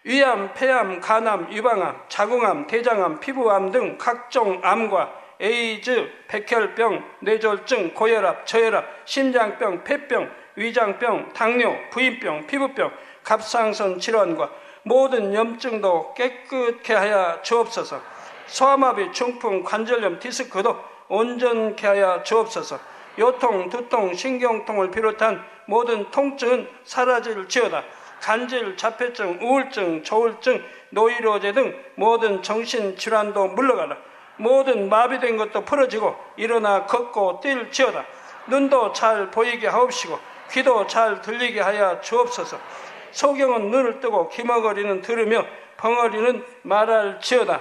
S3: 위암, 폐암, 간암, 유방암, 자궁암, 대장암, 피부암 등 각종 암과 에이즈, 백혈병, 뇌졸중, 고혈압, 저혈압, 심장병, 폐병, 위장병, 당뇨, 부인병, 피부병, 갑상선 질환과 모든 염증도 깨끗게 하여 주옵소서. 소아마비, 중풍, 관절염, 디스크도 온전케 하여 주옵소서. 요통, 두통, 신경통을 비롯한 모든 통증은 사라질지어다. 간질, 자폐증, 우울증, 조울증, 노이로제 등 모든 정신질환도 물러가라. 모든 마비된 것도 풀어지고 일어나 걷고 뛸지어다. 눈도 잘 보이게 하옵시고 귀도 잘 들리게 하여 주옵소서. 소경은 눈을 뜨고 기머거리는 들으며 벙어리는 말할지어다.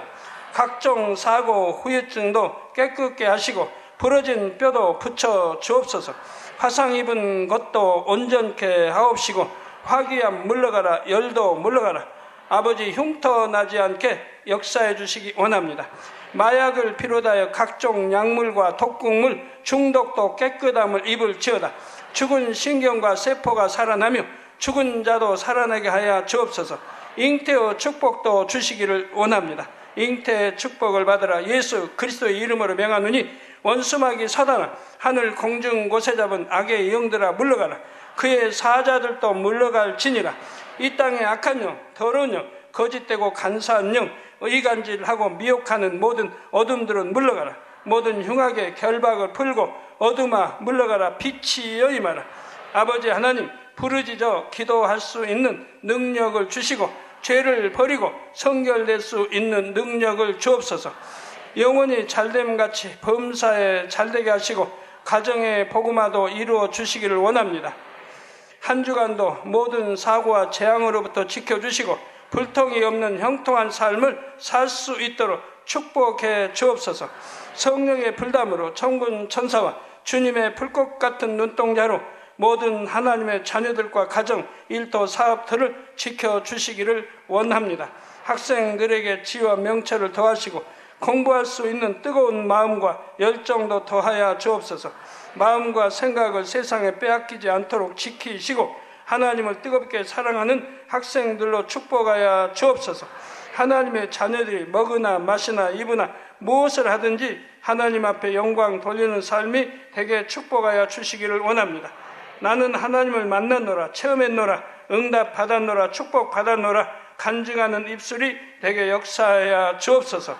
S3: 각종 사고, 후유증도 깨끗게 하시고 부러진 뼈도 붙여 주옵소서. 화상 입은 것도 온전케 하옵시고 화기암 물러가라. 열도 물러가라. 아버지 흉터 나지 않게 역사해 주시기 원합니다. 마약을 비롯하여 각종 약물과 독극물 중독도 깨끗함을 입을지어다. 죽은 신경과 세포가 살아나며 죽은 자도 살아나게 하여 주옵소서. 잉태의 축복도 주시기를 원합니다. 잉태의 축복을 받으라. 예수 그리스도의 이름으로 명하노니 원수마귀 사단아, 하늘 공중 곳에 잡은 악의 영들아 물러가라. 그의 사자들도 물러갈지니라. 이 땅의 악한 영, 더러운 영, 거짓되고 간사한 영, 의간질하고 미혹하는 모든 어둠들은 물러가라. 모든 흉악의 결박을 풀고 어둠아 물러가라. 빛이 여임하라. 아버지 하나님, 부르짖어 기도할 수 있는 능력을 주시고 죄를 버리고 성결될 수 있는 능력을 주옵소서. 영원히 잘됨같이 범사에 잘되게 하시고 가정의 복음화도 이루어 주시기를 원합니다. 한 주간도 모든 사고와 재앙으로부터 지켜주시고 불통이 없는 형통한 삶을 살 수 있도록 축복해 주옵소서. 성령의 불담으로 천군 천사와 주님의 불꽃 같은 눈동자로 모든 하나님의 자녀들과 가정, 일도, 사업들을 지켜주시기를 원합니다. 학생들에게 지혜와 명철을 더하시고 공부할 수 있는 뜨거운 마음과 열정도 더하여 주옵소서. 마음과 생각을 세상에 빼앗기지 않도록 지키시고 하나님을 뜨겁게 사랑하는 학생들로 축복하여 주옵소서. 하나님의 자녀들이 먹으나 마시나 입으나 무엇을 하든지 하나님 앞에 영광 돌리는 삶이 되게 축복하여 주시기를 원합니다. 나는 하나님을 만났노라, 체험했노라, 응답 받았노라, 축복 받았노라 간증하는 입술이 되게 역사하여 주옵소서.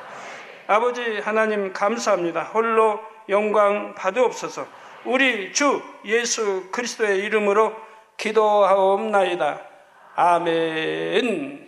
S3: 아버지 하나님 감사합니다. 홀로 영광 받으옵소서. 우리 주 예수 그리스도의 이름으로 기도하옵나이다. 아멘.